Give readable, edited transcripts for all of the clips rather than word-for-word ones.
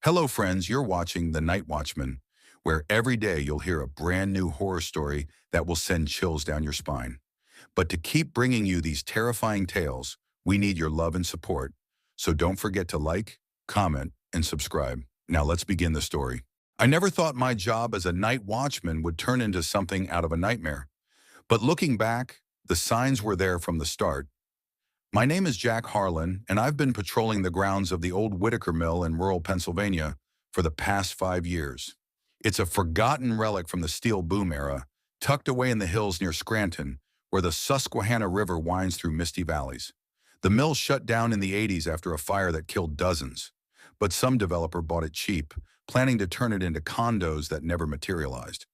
Hello, friends. You're watching The Night Watchman, where every day you'll hear a brand new horror story that will send chills down your spine. But to keep bringing you these terrifying tales, we need your love and support. So don't forget to like, comment, and subscribe. Now let's begin the story. I never thought my job as a night watchman would turn into something out of a nightmare. But looking back, the signs were there from the start. My name is Jack Harlan, and I've been patrolling the grounds of the old Whitaker Mill in rural Pennsylvania for the past 5 years. It's a forgotten relic from the steel boom era, tucked away in the hills near Scranton, where the Susquehanna River winds through misty valleys. The mill shut down in the 80s after a fire that killed dozens, but some developer bought it cheap, planning to turn it into condos that never materialized.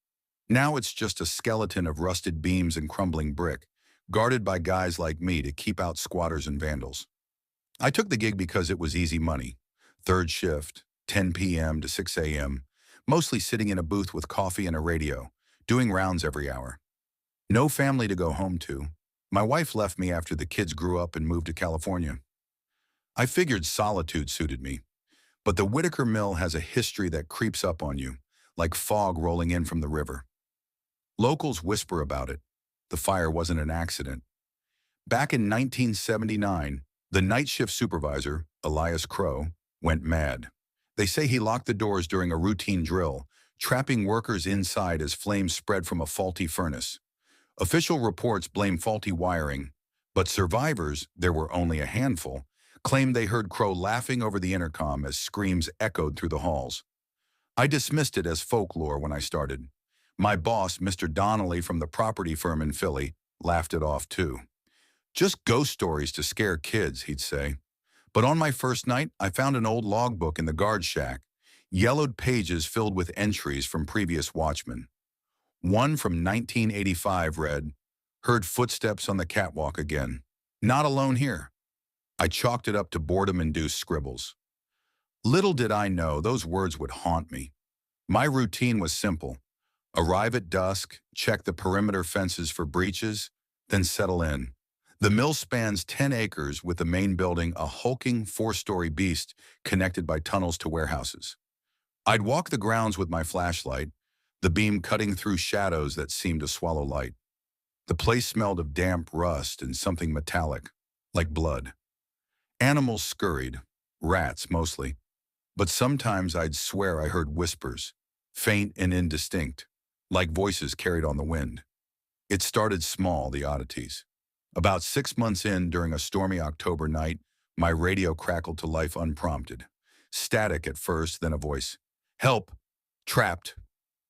Now it's just a skeleton of rusted beams and crumbling brick, guarded by guys like me to keep out squatters and vandals. I took the gig because it was easy money. Third shift, 10 p.m. to 6 a.m., mostly sitting in a booth with coffee and a radio, doing rounds every hour. No family to go home to. My wife left me after the kids grew up and moved to California. I figured solitude suited me. But the Whitaker Mill has a history that creeps up on you, like fog rolling in from the river. Locals whisper about it. The fire wasn't an accident. Back in 1979, the night shift supervisor, Elias Crow, went mad. They say he locked the doors during a routine drill, trapping workers inside as flames spread from a faulty furnace. Official reports blame faulty wiring, but survivors, there were only a handful, claimed they heard Crow laughing over the intercom as screams echoed through the halls. I dismissed it as folklore when I started. My boss, Mr. Donnelly from the property firm in Philly, laughed it off too. Just ghost stories to scare kids, he'd say. But on my first night, I found an old logbook in the guard shack, yellowed pages filled with entries from previous watchmen. One from 1985 read, "Heard footsteps on the catwalk again. Not alone here." I chalked it up to boredom-induced scribbles. Little did I know those words would haunt me. My routine was simple. Arrive at dusk, check the perimeter fences for breaches, then settle in. The mill spans 10 acres with the main building a hulking 4-story beast connected by tunnels to warehouses. I'd walk the grounds with my flashlight, the beam cutting through shadows that seemed to swallow light. The place smelled of damp rust and something metallic, like blood. Animals scurried, rats mostly, but sometimes I'd swear I heard whispers, faint and indistinct, like voices carried on the wind. It started small, the oddities. About 6 months in, during a stormy October night, my radio crackled to life unprompted. Static at first, then a voice. "Help! Trapped!"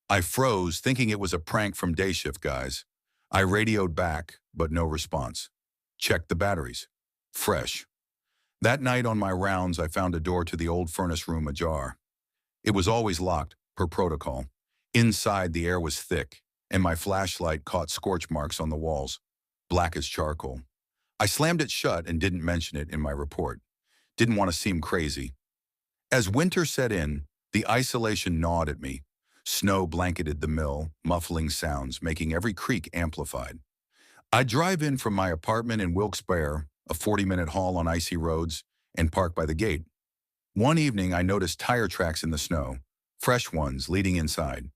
I froze, thinking it was a prank from day shift guys. I radioed back, but no response. Checked the batteries. Fresh. That night on my rounds, I found a door to the old furnace room ajar. It was always locked, per protocol. Inside, the air was thick, and my flashlight caught scorch marks on the walls, black as charcoal. I slammed it shut and didn't mention it in my report. Didn't want to seem crazy. As winter set in, the isolation gnawed at me. Snow blanketed the mill, muffling sounds, making every creak amplified. I'd drive in from my apartment in Wilkes-Barre, a 40-minute haul on icy roads, and park by the gate. One evening, I noticed tire tracks in the snow, fresh ones leading inside.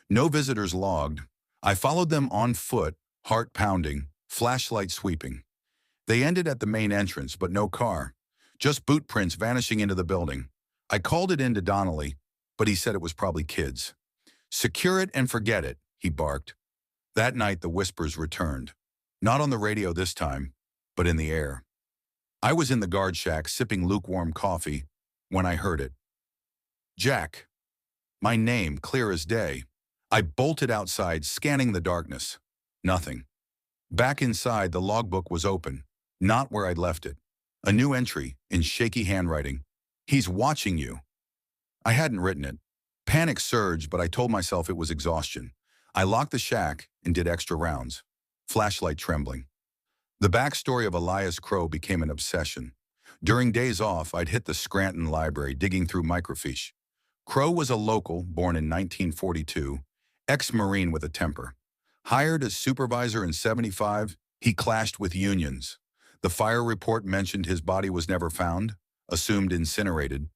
No visitors logged. I followed them on foot, heart pounding, flashlight sweeping. They ended at the main entrance, but no car. Just boot prints vanishing into the building. I called it in to Donnelly, but he said it was probably kids. "Secure it and forget it," he barked. That night, the whispers returned. Not on the radio this time, but in the air. I was in the guard shack sipping lukewarm coffee when I heard it. Jack. My name, clear as day. I bolted outside, scanning the darkness. Nothing. Back inside, the logbook was open, not where I'd left it. A new entry, in shaky handwriting. "He's watching you." I hadn't written it. Panic surged, but I told myself it was exhaustion. I locked the shack and did extra rounds. Flashlight trembling. The backstory of Elias Crow became an obsession. During days off, I'd hit the Scranton Library digging through microfiche. Crow was a local, born in 1942, ex-Marine with a temper. Hired as supervisor in '75, he clashed with unions. The fire report mentioned his body was never found, assumed incinerated.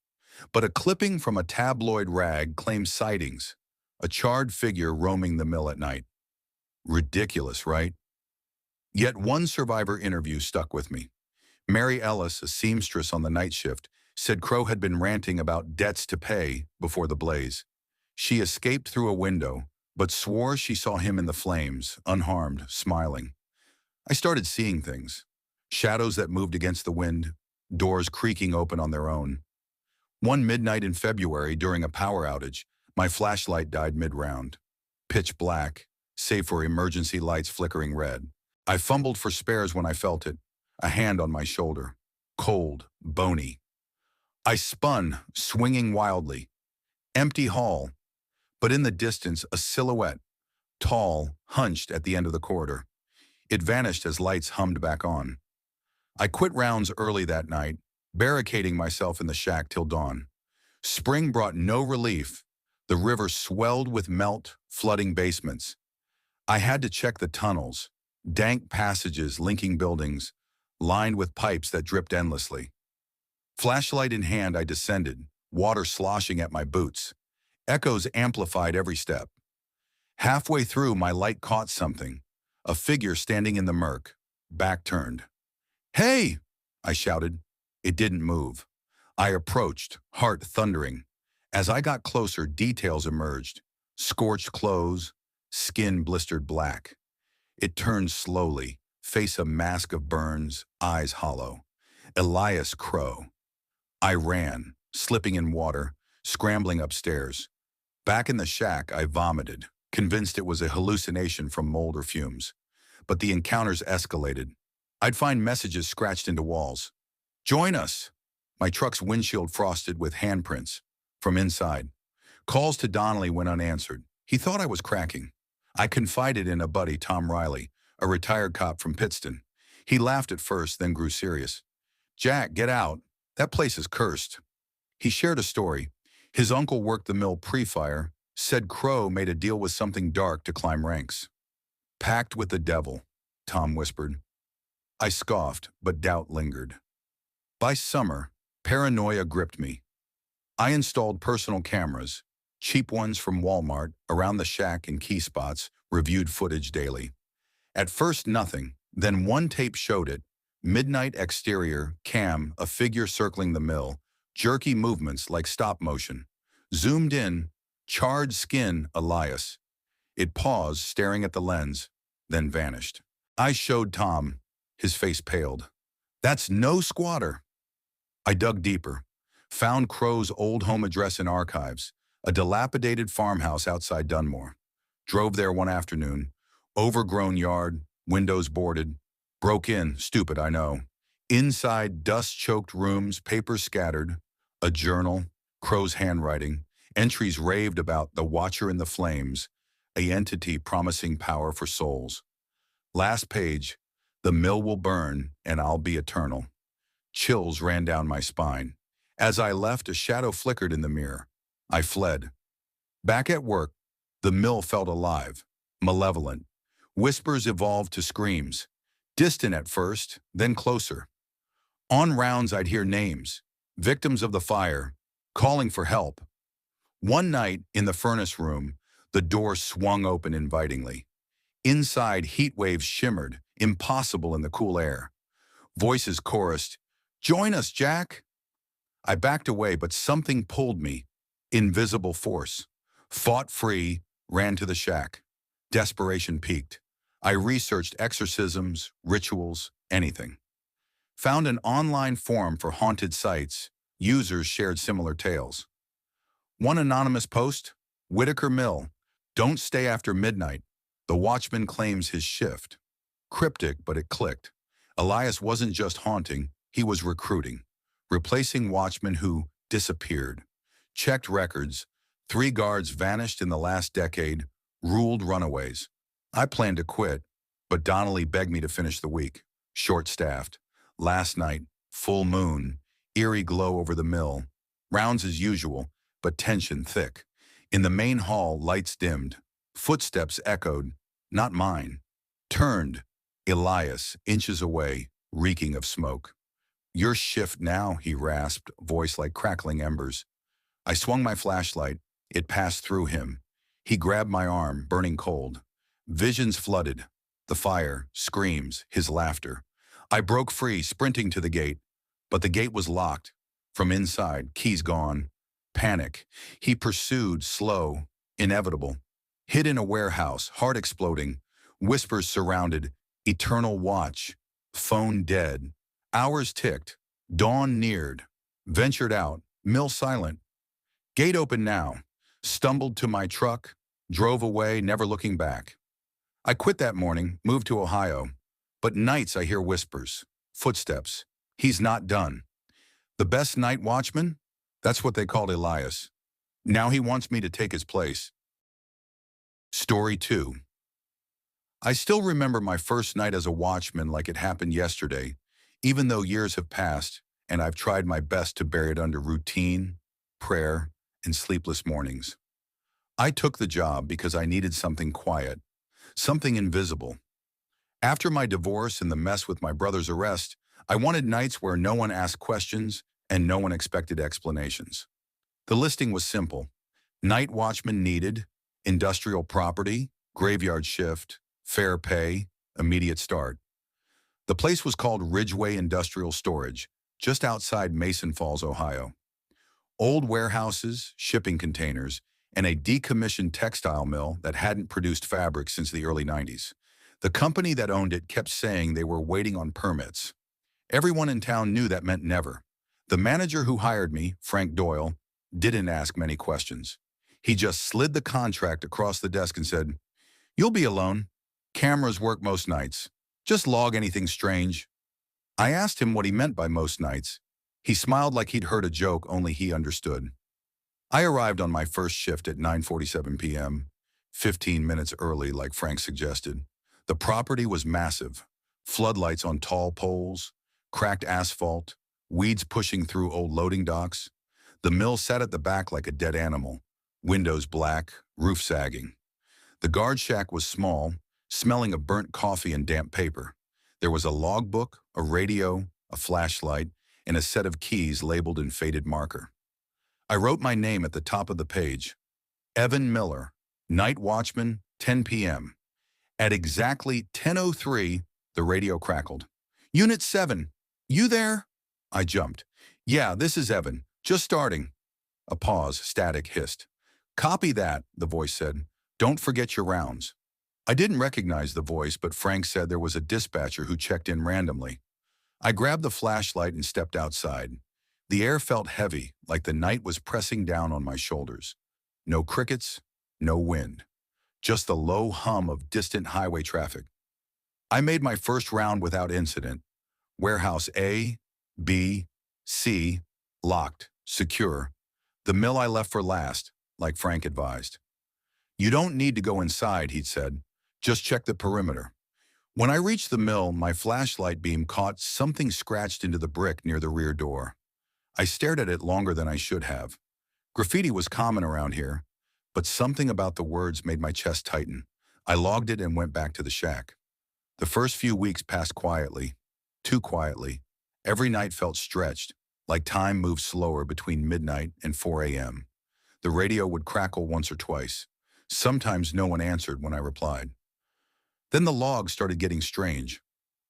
But a clipping from a tabloid rag claims sightings, a charred figure roaming the mill at night. Ridiculous, right? Yet one survivor interview stuck with me. Mary Ellis, a seamstress on the night shift, said Crow had been ranting about debts to pay before the blaze. She escaped through a window, but swore she saw him in the flames, unharmed, smiling. I started seeing things. Shadows that moved against the wind, doors creaking open on their own. One midnight in February during a power outage, my flashlight died mid-round. Pitch black, save for emergency lights flickering red. I fumbled for spares when I felt it, a hand on my shoulder. Cold, bony. I spun, swinging wildly. Empty hall, but in the distance a silhouette, tall, hunched at the end of the corridor. It vanished as lights hummed back on. I quit rounds early that night, barricading myself in the shack till dawn. Spring brought no relief. The river swelled with melt, flooding basements. I had to check the tunnels, dank passages linking buildings, lined with pipes that dripped endlessly. Flashlight in hand, I descended, water sloshing at my boots. Echoes amplified every step. Halfway through, my light caught something, a figure standing in the murk, back turned. "Hey!" I shouted. It didn't move. I approached, heart thundering. As I got closer, details emerged. Scorched clothes, skin blistered black. It turned slowly, face a mask of burns, eyes hollow. Elias Crow. I ran, slipping in water, scrambling upstairs. Back in the shack, I vomited, convinced it was a hallucination from mold or fumes. But the encounters escalated. I'd find messages scratched into walls. "Join us!" My truck's windshield frosted with handprints from inside. Calls to Donnelly went unanswered. He thought I was cracking. I confided in a buddy, Tom Riley, a retired cop from Pittston. He laughed at first, then grew serious. "Jack, get out. That place is cursed." He shared a story. His uncle worked the mill pre-fire, said Crow made a deal with something dark to climb ranks. "Pact with the devil," Tom whispered. I scoffed, but doubt lingered. By summer, paranoia gripped me. I installed personal cameras, cheap ones from Walmart, around the shack in key spots, reviewed footage daily. At first nothing, then one tape showed it. Midnight exterior, cam, a figure circling the mill, jerky movements like stop motion. Zoomed in, charred skin, Elias. It paused, staring at the lens, then vanished. I showed Tom. His face paled. "That's no squatter." I dug deeper, found Crow's old home address in archives, a dilapidated farmhouse outside Dunmore. Drove there one afternoon, overgrown yard, windows boarded. Broke in, stupid, I know. Inside, dust-choked rooms, papers scattered, a journal, Crow's handwriting, entries raved about the Watcher in the Flames, a entity promising power for souls. Last page, "The mill will burn, and I'll be eternal." Chills ran down my spine. As I left, a shadow flickered in the mirror. I fled. Back at work, the mill felt alive, malevolent. Whispers evolved to screams. Distant at first, then closer. On rounds, I'd hear names, victims of the fire, calling for help. One night, in the furnace room, the door swung open invitingly. Inside, heat waves shimmered, impossible in the cool air. Voices chorused, "Join us, Jack!" I backed away, but something pulled me. Invisible force. Fought free, ran to the shack. Desperation peaked. I researched exorcisms, rituals, anything. Found an online forum for haunted sites. Users shared similar tales. One anonymous post, "Whitaker Mill. Don't stay after midnight. The Watchman claims his shift." Cryptic, but it clicked. Elias wasn't just haunting, he was recruiting. Replacing watchmen who disappeared. Checked records. 3 guards vanished in the last decade, ruled runaways. I planned to quit, but Donnelly begged me to finish the week. Short-staffed. Last night, full moon, eerie glow over the mill. Rounds as usual, but tension thick. In the main hall, lights dimmed. Footsteps echoed, not mine. Turned, Elias, inches away, reeking of smoke. "Your shift now," he rasped, voice like crackling embers. I swung my flashlight. It passed through him. He grabbed my arm, burning cold. Visions flooded. The fire, screams, his laughter. I broke free, sprinting to the gate. But the gate was locked. From inside, keys gone. Panic. He pursued, slow, inevitable. Hid in a warehouse, heart exploding. Whispers surrounded. Eternal watch. Phone dead. Hours ticked. Dawn neared. Ventured out. Mill silent. Gate open now. Stumbled to my truck. Drove away, never looking back. I quit that morning, moved to Ohio. But nights I hear whispers. Footsteps. He's not done. The best night watchman? That's what they called Elias. Now he wants me to take his place. Story 2. I still remember my first night as a watchman like it happened yesterday, even though years have passed and I've tried my best to bury it under routine, prayer, and sleepless mornings. I took the job because I needed something quiet, something invisible. After my divorce and the mess with my brother's arrest, I wanted nights where no one asked questions and no one expected explanations. The listing was simple. Night watchman needed, industrial property, graveyard shift, fair pay, immediate start. The place was called Ridgeway Industrial Storage, just outside Mason Falls, Ohio. Old warehouses, shipping containers, and a decommissioned textile mill that hadn't produced fabric since the early 90s. The company that owned it kept saying they were waiting on permits. Everyone in town knew that meant never. The manager who hired me, Frank Doyle, didn't ask many questions. He just slid the contract across the desk and said, "You'll be alone. Cameras work most nights. Just log anything strange." I asked him what he meant by most nights. He smiled like he'd heard a joke only he understood. I arrived on my first shift at 9:47 p.m., 15 minutes early like Frank suggested. The property was massive. Floodlights on tall poles, cracked asphalt, weeds pushing through old loading docks. The mill sat at the back like a dead animal, windows black, roof sagging. The guard shack was small, smelling of burnt coffee and damp paper. There was a logbook, a radio, a flashlight, and a set of keys labeled in faded marker. I wrote my name at the top of the page. Evan Miller, night watchman, 10 p.m. At exactly 10:03, the radio crackled. "Unit 7, you there?" I jumped. "Yeah, this is Evan. Just starting." A pause, static hissed. "Copy that," the voice said. "Don't forget your rounds." I didn't recognize the voice, but Frank said there was a dispatcher who checked in randomly. I grabbed the flashlight and stepped outside. The air felt heavy, like the night was pressing down on my shoulders. No crickets, no wind. Just the low hum of distant highway traffic. I made my first round without incident. Warehouse A, B, C, locked, secure. The mill I left for last, like Frank advised. "You don't need to go inside," he'd said. "Just check the perimeter." When I reached the mill, my flashlight beam caught something scratched into the brick near the rear door. I stared at it longer than I should have. Graffiti was common around here, but something about the words made my chest tighten. I logged it and went back to the shack. The first few weeks passed quietly, too quietly. Every night felt stretched, like time moved slower between midnight and 4 a.m. The radio would crackle once or twice. Sometimes no one answered when I replied. Then the logs started getting strange.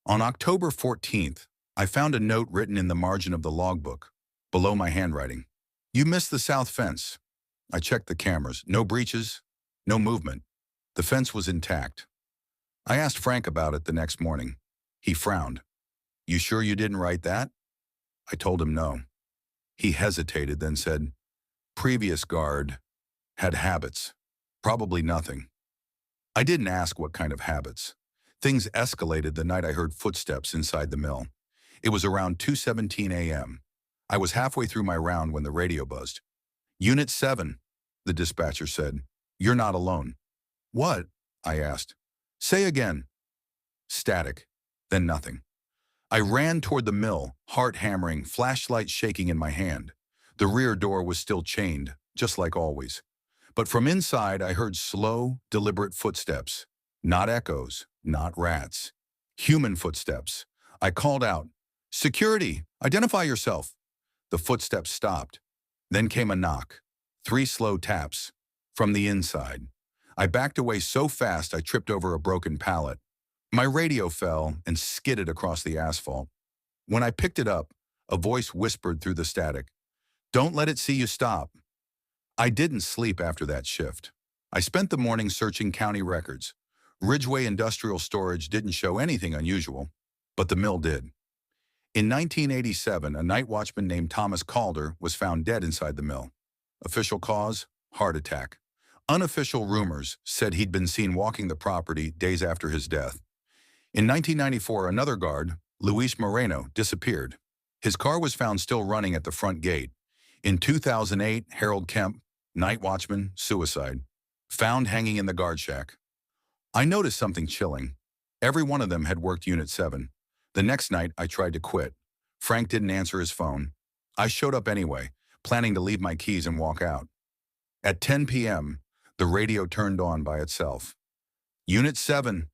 On October 14th, I found a note written in the margin of the logbook, below my handwriting. "You missed the south fence." I checked the cameras. No breaches, no movement. The fence was intact. I asked Frank about it the next morning. He frowned. "You sure you didn't write that?" I told him no. He hesitated, then said, "Previous guard had habits. Probably nothing." I didn't ask what kind of habits. Things escalated the night I heard footsteps inside the mill. It was around 2:17 a.m. I was halfway through my round when the radio buzzed. "Unit 7, the dispatcher said. "You're not alone." "What?" I asked. "Say again." Static, then nothing. I ran toward the mill, heart hammering, flashlight shaking in my hand. The rear door was still chained, just like always. But from inside, I heard slow, deliberate footsteps. Not echoes, not rats. Human footsteps. I called out, "Security, identify yourself." The footsteps stopped. Then came a knock. 3 slow taps. From the inside. I backed away so fast I tripped over a broken pallet. My radio fell and skidded across the asphalt. When I picked it up, a voice whispered through the static, "Don't let it see you stop." I didn't sleep after that shift. I spent the morning searching county records. Ridgeway Industrial Storage didn't show anything unusual, but the mill did. In 1987, a night watchman named Thomas Calder was found dead inside the mill. Official cause? Heart attack. Unofficial rumors said he'd been seen walking the property days after his death. In 1994, another guard, Luis Moreno, disappeared. His car was found still running at the front gate. In 2008, Harold Kemp, night watchman, suicide, found hanging in the guard shack. I noticed something chilling. Every one of them had worked Unit 7. The next night, I tried to quit. Frank didn't answer his phone. I showed up anyway, planning to leave my keys and walk out. At 10 p.m., the radio turned on by itself. "Unit 7,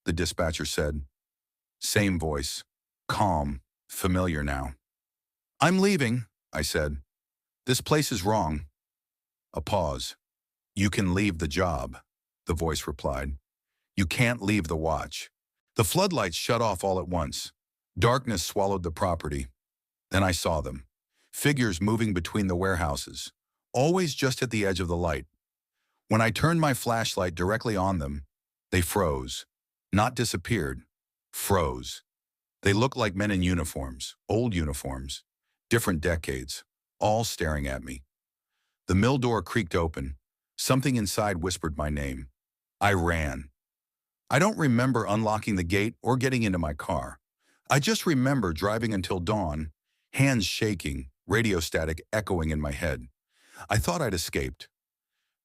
the dispatcher said. Same voice. Calm, familiar now. "I'm leaving," I said. "This place is wrong." A pause. "You can leave the job," the voice replied. "You can't leave the watch." The floodlights shut off all at once. Darkness swallowed the property. Then I saw them. Figures moving between the warehouses, always just at the edge of the light. When I turned my flashlight directly on them, they froze. Not disappeared. Froze. They looked like men in uniforms, old uniforms, different decades, all staring at me. The mill door creaked open. Something inside whispered my name. I ran. I don't remember unlocking the gate or getting into my car. I just remember driving until dawn, hands shaking, radio static echoing in my head. I thought I'd escaped.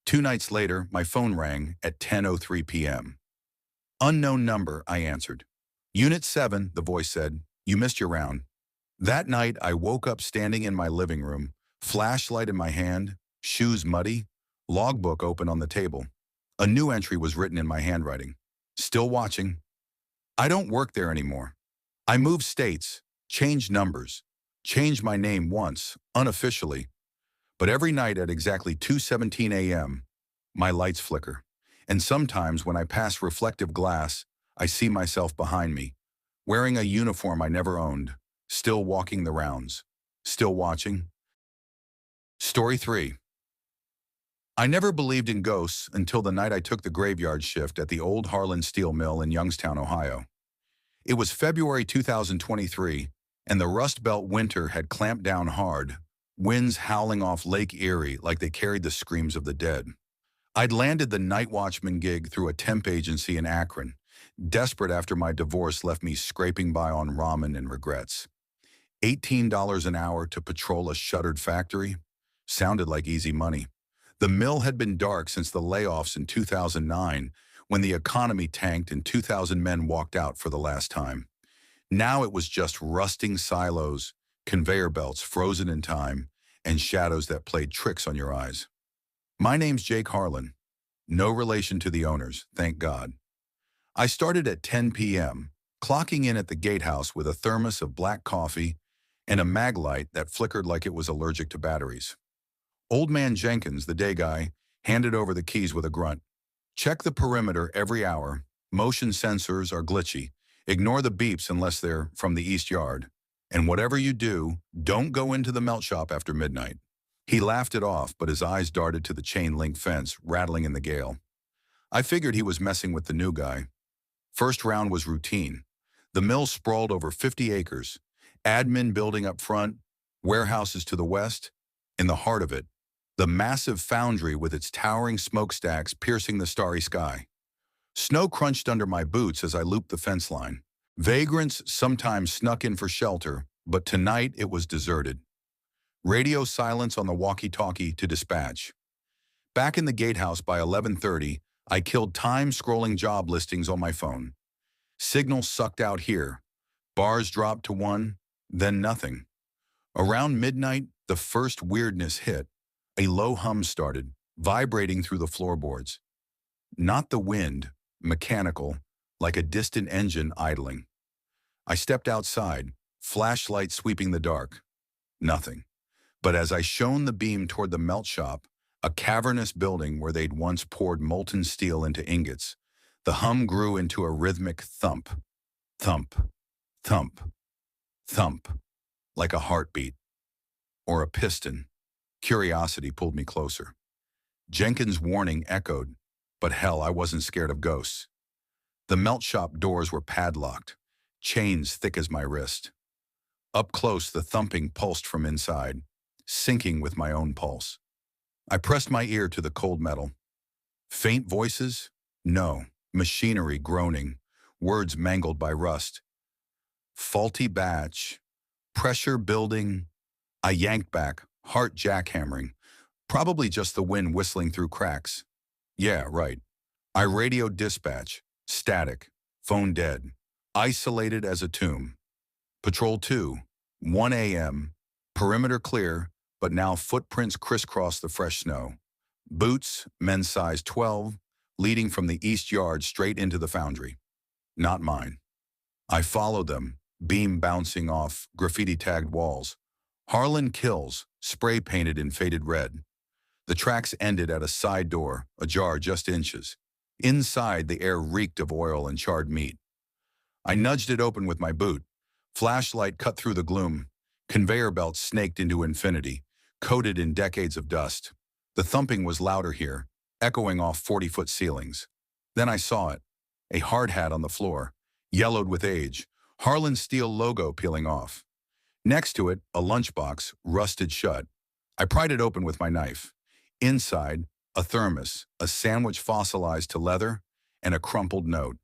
2 nights later, my phone rang at 10:03 p.m. "Unknown number," I answered. "Unit 7, the voice said. "You missed your round." That night, I woke up standing in my living room, flashlight in my hand, shoes muddy, logbook open on the table. A new entry was written in my handwriting. "Still watching. I don't work there anymore. I moved states, changed numbers, changed my name once, unofficially. But every night at exactly 2:17 a.m., my lights flicker. And sometimes when I pass reflective glass, I see myself behind me, wearing a uniform I never owned, still walking the rounds, still watching." Story 3. I never believed in ghosts until the night I took the graveyard shift at the old Harlan Steel Mill in Youngstown, Ohio. It was February 2023, and the Rust Belt winter had clamped down hard, winds howling off Lake Erie like they carried the screams of the dead. I'd landed the night watchman gig through a temp agency in Akron, desperate after my divorce left me scraping by on ramen and regrets. $18 an hour to patrol a shuttered factory sounded like easy money. The mill had been dark since the layoffs in 2009, when the economy tanked and 2,000 men walked out for the last time. Now it was just rusting silos, conveyor belts frozen in time, and shadows that played tricks on your eyes. My name's Jake Harlan. No relation to the owners, thank God. I started at 10 p.m., clocking in at the gatehouse with a thermos of black coffee and a mag light that flickered like it was allergic to batteries. Old man Jenkins, the day guy, handed over the keys with a grunt. "Check the perimeter every hour. Motion sensors are glitchy. Ignore the beeps unless they're from the East Yard. And whatever you do, don't go into the melt shop after midnight." He laughed it off, but his eyes darted to the chain-link fence, rattling in the gale. I figured he was messing with the new guy. First round was routine. The mill sprawled over 50 acres. Admin building up front, warehouses to the west. In the heart of it, the massive foundry with its towering smokestacks piercing the starry sky. Snow crunched under my boots as I looped the fence line. Vagrants sometimes snuck in for shelter, but tonight it was deserted. Radio silence on the walkie-talkie to dispatch. Back in the gatehouse by 11:30, I killed time scrolling job listings on my phone. Signal sucked out here. Bars dropped to 1, then nothing. Around midnight, the first weirdness hit. A low hum started, vibrating through the floorboards. Not the wind, mechanical, like a distant engine idling. I stepped outside, flashlight sweeping the dark. Nothing. But as I shone the beam toward the melt shop, a cavernous building where they'd once poured molten steel into ingots, the hum grew into a rhythmic thump, thump, thump, thump, like a heartbeat or a piston. Curiosity pulled me closer. Jenkins' warning echoed, but hell, I wasn't scared of ghosts. The melt shop doors were padlocked, chains thick as my wrist. Up close, the thumping pulsed from inside, syncing with my own pulse. I pressed my ear to the cold metal. Faint voices? No. Machinery groaning, words mangled by rust. Faulty batch, pressure building. I yanked back, heart jackhammering. Probably just the wind whistling through cracks. Yeah, right. I radioed dispatch. Static. Phone dead. Isolated as a tomb. Patrol 2. 1 a.m. Perimeter clear, but now footprints crisscross the fresh snow. Boots, men's size 12, leading from the east yard straight into the foundry. Not mine. I followed them, beam bouncing off graffiti-tagged walls. Harlan kills, spray-painted in faded red. The tracks ended at a side door, ajar just inches. Inside, the air reeked of oil and charred meat. I nudged it open with my boot. Flashlight cut through the gloom. Conveyor belts snaked into infinity, coated in decades of dust. The thumping was louder here, echoing off 40-foot ceilings. Then I saw it. A hard hat on the floor, yellowed with age, Harlan's steel logo peeling off. Next to it, a lunchbox, rusted shut. I pried it open with my knife. Inside, a thermos, a sandwich fossilized to leather, and a crumpled note.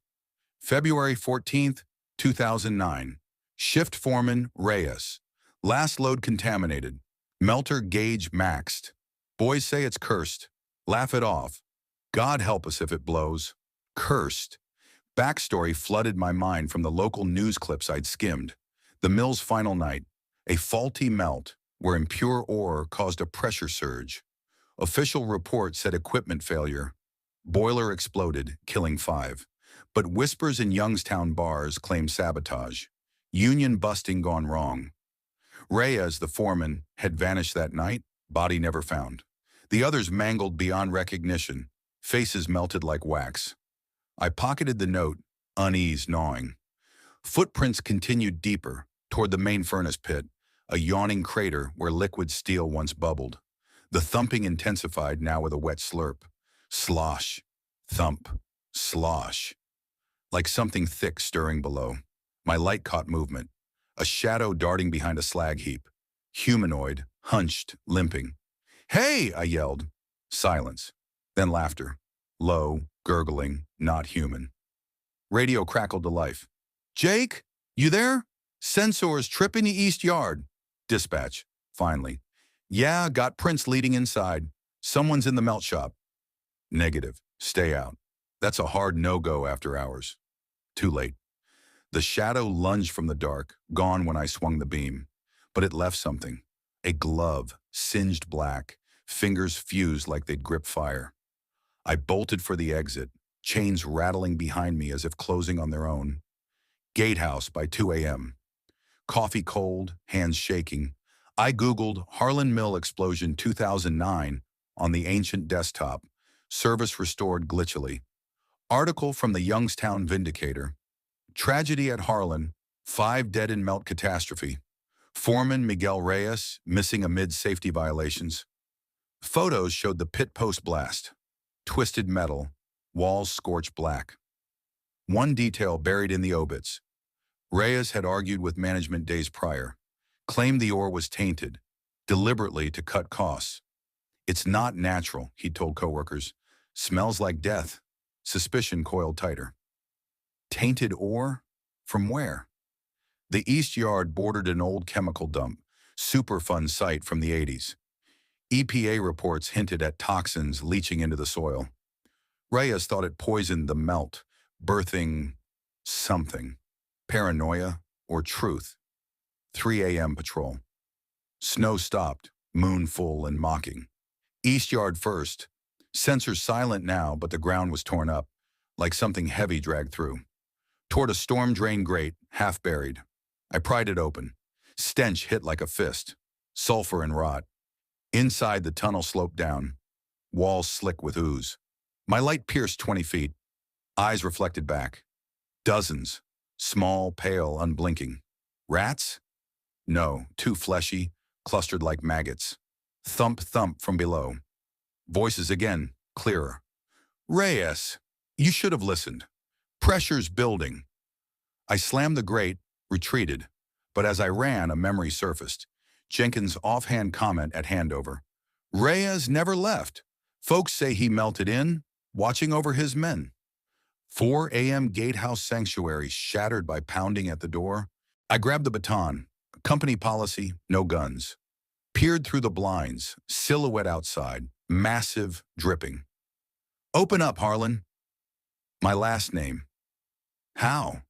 February 14th, 2009. Shift foreman, Reyes. Last load contaminated. Melter gauge maxed. Boys say it's cursed. Laugh it off. God help us if it blows. Cursed. Backstory flooded my mind from the local news clips I'd skimmed. The mill's final night. A faulty melt where impure ore caused a pressure surge. Official report said equipment failure. Boiler exploded, killing 5. But whispers in Youngstown bars claim sabotage. Union busting gone wrong. Reyes, the foreman, had vanished that night, body never found. The others mangled beyond recognition, faces melted like wax. I pocketed the note, unease gnawing. Footprints continued deeper, toward the main furnace pit, a yawning crater where liquid steel once bubbled. The thumping intensified now with a wet slurp. Slosh, thump, slosh. Like something thick stirring below. My light caught movement. A shadow darting behind a slag heap. Humanoid, hunched, limping. "Hey!" I yelled. Silence. Then laughter. Low, gurgling, not human. Radio crackled to life. "Jake, you there? Sensors tripping the east yard." Dispatch, finally. "Yeah, got prints leading inside. Someone's in the melt shop." Negative. Stay out. That's a hard no-go after hours. Too late. The shadow lunged from the dark, gone when I swung the beam. But it left something. A glove, singed black, fingers fused like they'd grip fire. I bolted for the exit, chains rattling behind me as if closing on their own. Gatehouse by 2 a.m. Coffee cold, hands shaking. I Googled Harlan Mill Explosion 2009 on the ancient desktop. Service restored glitchily. Article from the Youngstown Vindicator. Tragedy at Harlan, 5 dead in melt catastrophe. Foreman Miguel Reyes missing amid safety violations. Photos showed the pit post blast. Twisted metal, walls scorched black. One detail buried in the obits. Reyes had argued with management days prior, claimed the ore was tainted, deliberately to cut costs. "It's not natural," he told coworkers. "Smells like death." Suspicion coiled tighter. Tainted ore? From where? The East Yard bordered an old chemical dump, Superfund site from the 80s. EPA reports hinted at toxins leaching into the soil. Reyes thought it poisoned the melt, birthing something. Paranoia or truth. 3 a.m. patrol. Snow stopped, moon full and mocking. East Yard first. Sensors silent now, but the ground was torn up, like something heavy dragged through. Toward a storm drain grate, half buried. I pried it open. Stench hit like a fist. sulfur and rot. Inside, the tunnel sloped down, walls slick with ooze. My light pierced 20 feet, eyes reflected back. Dozens, small, pale, unblinking. Rats? No, too fleshy, clustered like maggots. Thump, thump from below. Voices again, clearer. Reyes, you should have listened. Pressure's building. I slammed the grate, retreated, but as I ran, a memory surfaced. Jenkins' offhand comment at handover. Reyes never left. Folks say he melted in, watching over his men. 4 a.m. gatehouse sanctuary shattered by pounding at the door. I grabbed the baton. Company policy, no guns. Peered through the blinds, silhouette outside, massive, dripping. Open up, Harlan. My last name. How?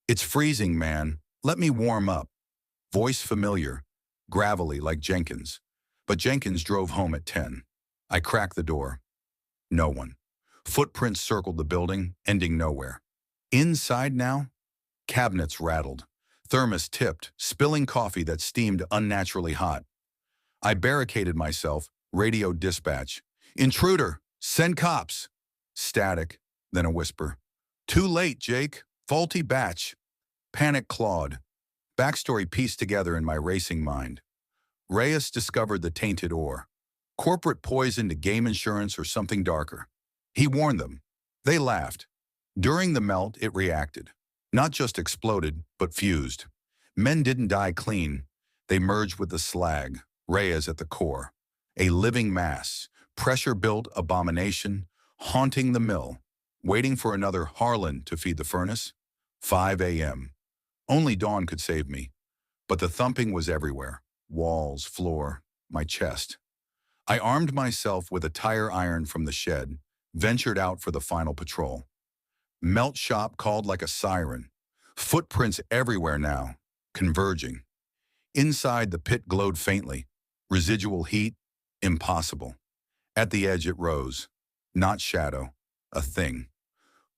It's freezing, man. Let me warm up. Voice familiar, gravelly like Jenkins. But Jenkins drove home at 10. I cracked the door. No one. Footprints circled the building, ending nowhere. Inside now? Cabinets rattled. Thermos tipped, spilling coffee that steamed unnaturally hot. I barricaded myself, radio dispatch. Intruder, send cops. Static, then a whisper. Too late, Jake. Faulty batch. Panic clawed. Backstory pieced together in my racing mind. Reyes discovered the tainted ore. Corporate poison to game insurance or something darker. He warned them. They laughed. During the melt, it reacted. Not just exploded, but fused. Men didn't die clean. They merged with the slag, Reyes at the core. A living mass, pressure-built abomination, haunting the mill, waiting for another Harlan to feed the furnace. 5 a.m. Only dawn could save me. But the thumping was everywhere. Walls, floor, my chest. I armed myself with a tire iron from the shed, ventured out for the final patrol. Melt shop called like a siren. Footprints everywhere now, converging. Inside, the pit glowed faintly. Residual heat, impossible. At the edge, it rose. Not shadow, a thing.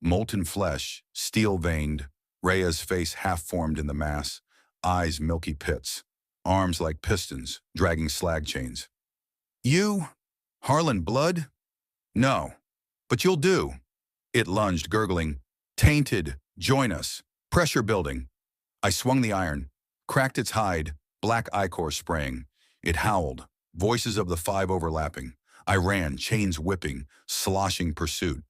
Molten flesh, steel-veined, Rhea's face half-formed in the mass, eyes milky pits, arms like pistons, dragging slag chains. You? Harlan blood? No, but you'll do. It lunged, gurgling. Tainted, join us. Pressure building. I swung the iron, cracked its hide, black ichor spraying. It howled, voices of the 5 overlapping. I ran, chains whipping, sloshing pursuit.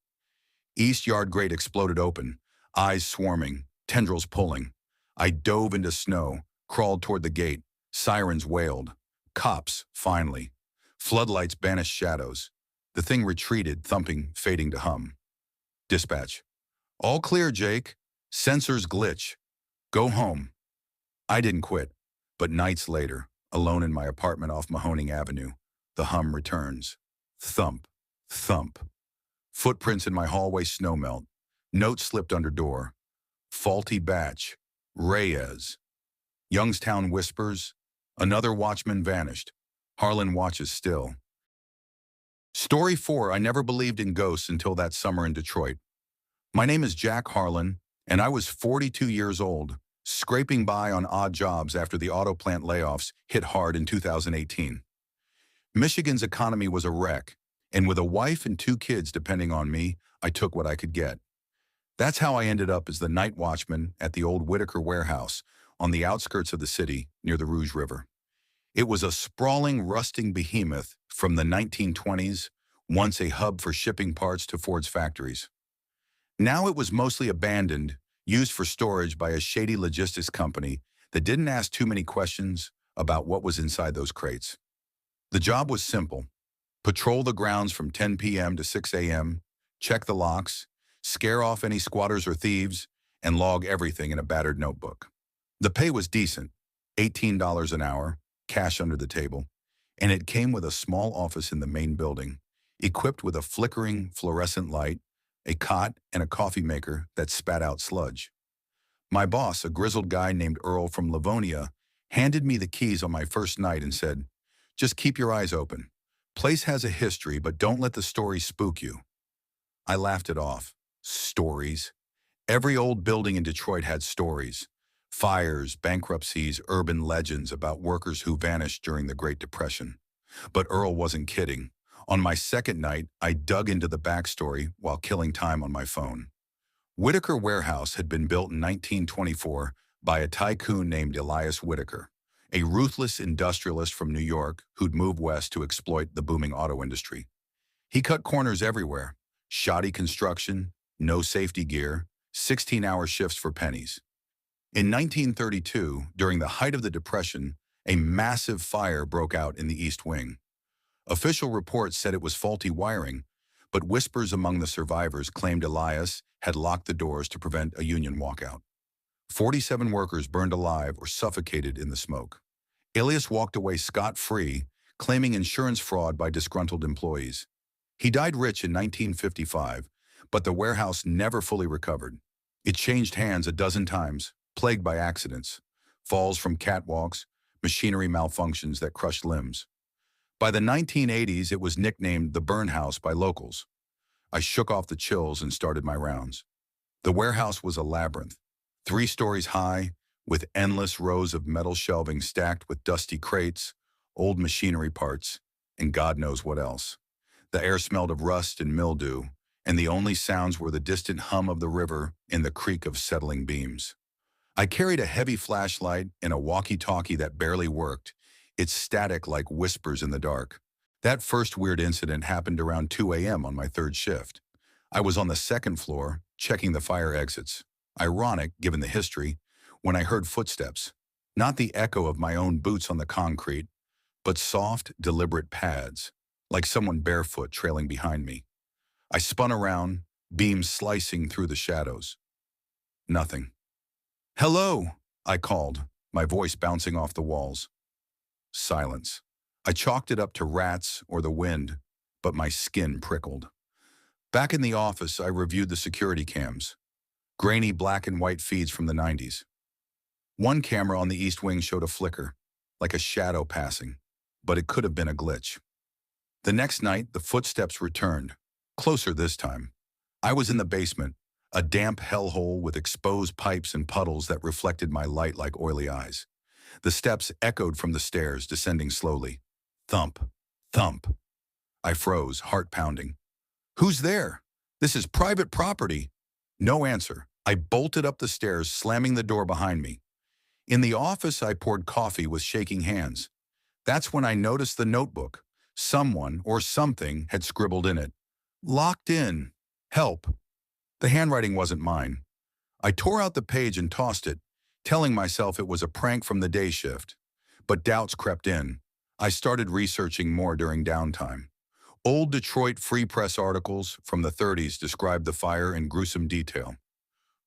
East yard grate exploded open, eyes swarming, tendrils pulling. I dove into snow, crawled toward the gate. Sirens wailed. Cops, finally. Floodlights banished shadows. The thing retreated, thumping, fading to hum. Dispatch. All clear, Jake. Sensors glitch. Go home. I didn't quit, but nights later, alone in my apartment off Mahoning Avenue, the hum returns. Thump, thump. Footprints in my hallway snowmelt. Note slipped under door. Faulty batch. Reyes. Youngstown whispers. Another watchman vanished. Harlan watches still. Story 4. I never believed in ghosts until that summer in Detroit. My name is Jack Harlan, and I was 42 years old, scraping by on odd jobs after the auto plant layoffs hit hard in 2018. Michigan's economy was a wreck, and with a wife and 2 kids depending on me, I took what I could get. That's how I ended up as the night watchman at the old Whitaker warehouse on the outskirts of the city near the Rouge River. It was a sprawling, rusting behemoth from the 1920s, once a hub for shipping parts to Ford's factories. Now it was mostly abandoned, used for storage by a shady logistics company that didn't ask too many questions about what was inside those crates. The job was simple. Patrol the grounds from 10 p.m. to 6 a.m., check the locks, scare off any squatters or thieves, and log everything in a battered notebook. The pay was decent, $18 an hour, cash under the table, and it came with a small office in the main building, equipped with a flickering fluorescent light, a cot, and a coffee maker that spat out sludge. My boss, a grizzled guy named Earl from Livonia, handed me the keys on my first night and said, "Just keep your eyes open. Place has a history, but don't let the stories spook you." I laughed it off. Stories. Every old building in Detroit had stories. Fires, bankruptcies, urban legends about workers who vanished during the Great Depression. But Earl wasn't kidding. On my second night, I dug into the backstory while killing time on my phone. Whitaker Warehouse had been built in 1924 by a tycoon named Elias Whitaker, a ruthless industrialist from New York who'd moved west to exploit the booming auto industry. He cut corners everywhere: shoddy construction, no safety gear, 16-hour shifts for pennies. In 1932, during the height of the Depression, a massive fire broke out in the East Wing. Official reports said it was faulty wiring, but whispers among the survivors claimed Elias had locked the doors to prevent a union walkout. 47 workers burned alive or suffocated in the smoke. Elias walked away scot-free, claiming insurance fraud by disgruntled employees. He died rich in 1955, but the warehouse never fully recovered. It changed hands a dozen times, plagued by accidents, falls from catwalks, machinery malfunctions that crushed limbs. By the 1980s, it was nicknamed the Burn House by locals. I shook off the chills and started my rounds. The warehouse was a labyrinth, 3 stories high, with endless rows of metal shelving stacked with dusty crates, old machinery parts, and God knows what else. The air smelled of rust and mildew, and the only sounds were the distant hum of the river and the creak of settling beams. I carried a heavy flashlight and a walkie-talkie that barely worked, its static like whispers in the dark. That first weird incident happened around 2 a.m. on my third shift. I was on the second floor, checking the fire exits. Ironic, given the history, when I heard footsteps. Not the echo of my own boots on the concrete, but soft, deliberate pads, like someone barefoot trailing behind me. I spun around, beams slicing through the shadows. Nothing. "Hello," I called, my voice bouncing off the walls. Silence. I chalked it up to rats or the wind, but my skin prickled. Back in the office, I reviewed the security cams. Grainy black and white feeds from the 90s. One camera on the East Wing showed a flicker, like a shadow passing, but it could have been a glitch. The next night, the footsteps returned, closer this time. I was in the basement, a damp hellhole with exposed pipes and puddles that reflected my light like oily eyes. The steps echoed from the stairs, descending slowly. Thump, thump. I froze, heart pounding. "Who's there? This is private property." No answer. I bolted up the stairs, slamming the door behind me. In the office, I poured coffee with shaking hands. That's when I noticed the notebook. Someone or something had scribbled in it. "Locked in. Help." The handwriting wasn't mine. I tore out the page and tossed it, telling myself it was a prank from the day shift. But doubts crept in. I started researching more during downtime. Old Detroit Free Press articles from the 30s described the fire in gruesome detail.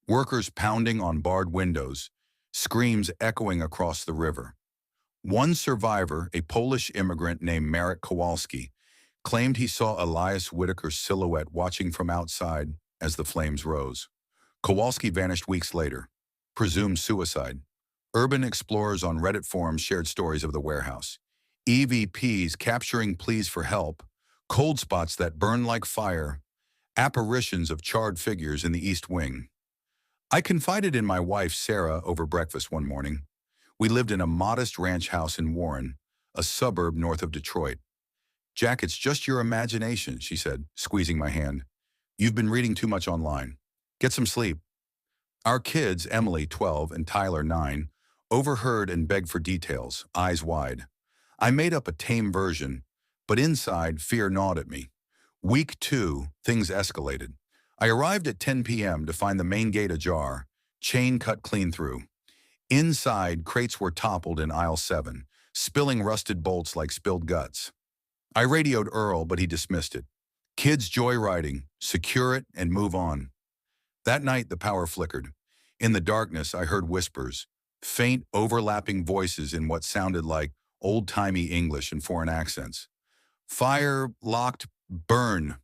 Workers pounding on barred windows, screams echoing across the river. One survivor, a Polish immigrant named Marek Kowalski, claimed he saw Elias Whitaker's silhouette watching from outside as the flames rose. Kowalski vanished weeks later, presumed suicide. Urban explorers on Reddit forums shared stories of the warehouse. EVPs capturing pleas for help, cold spots that burn like fire, apparitions of charred figures in the East Wing. I confided in my wife, Sarah, over breakfast one morning. We lived in a modest ranch house in Warren, a suburb north of Detroit. "Jack, it's just your imagination," she said, squeezing my hand. "You've been reading too much online. Get some sleep." Our kids, Emily, 12, and Tyler, 9, overheard and begged for details, eyes wide. I made up a tame version, but inside, fear gnawed at me. Week 2, things escalated. I arrived at 10 p.m. to find the main gate ajar, chain cut clean through. Inside, crates were toppled in aisle 7, spilling rusted bolts like spilled guts. I radioed Earl, but he dismissed it. "Kids joyriding, secure it and move on." That night, the power flickered. In the darkness, I heard whispers, faint, overlapping voices in what sounded like old-timey English and foreign accents. "Fire, locked, burn."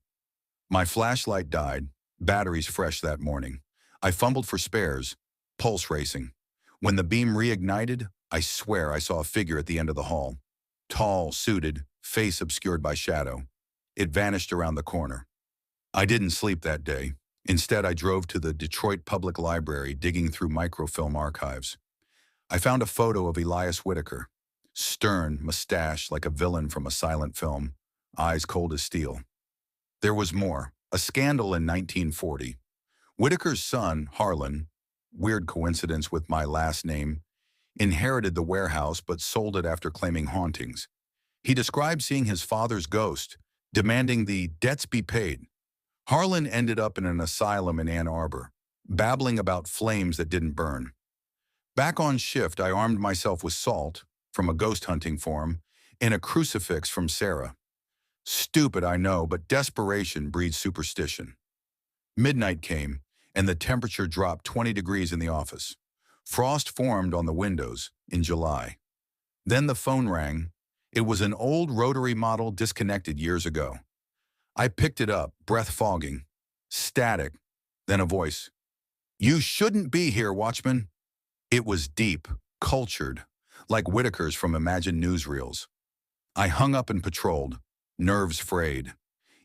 My flashlight died, batteries fresh that morning. I fumbled for spares, pulse racing. When the beam reignited, I swear I saw a figure at the end of the hall. Tall, suited, face obscured by shadow. It vanished around the corner. I didn't sleep that day. Instead, I drove to the Detroit Public Library, digging through microfilm archives. I found a photo of Elias Whitaker. Stern, mustache like a villain from a silent film, eyes cold as steel. There was more. A scandal in 1940. Whitaker's son, Harlan, weird coincidence with my last name, inherited the warehouse but sold it after claiming hauntings. He described seeing his father's ghost, demanding the debts be paid. Harlan ended up in an asylum in Ann Arbor, babbling about flames that didn't burn. Back on shift, I armed myself with salt, from a ghost hunting forum, and a crucifix from Sarah. Stupid, I know, but desperation breeds superstition. Midnight came, and the temperature dropped 20 degrees in the office. Frost formed on the windows in July. Then the phone rang. It was an old rotary model disconnected years ago. I picked it up, breath fogging. Static. Then a voice. "You shouldn't be here, Watchman." It was deep, cultured, like Whitaker's from imagined newsreels. I hung up and patrolled, nerves frayed.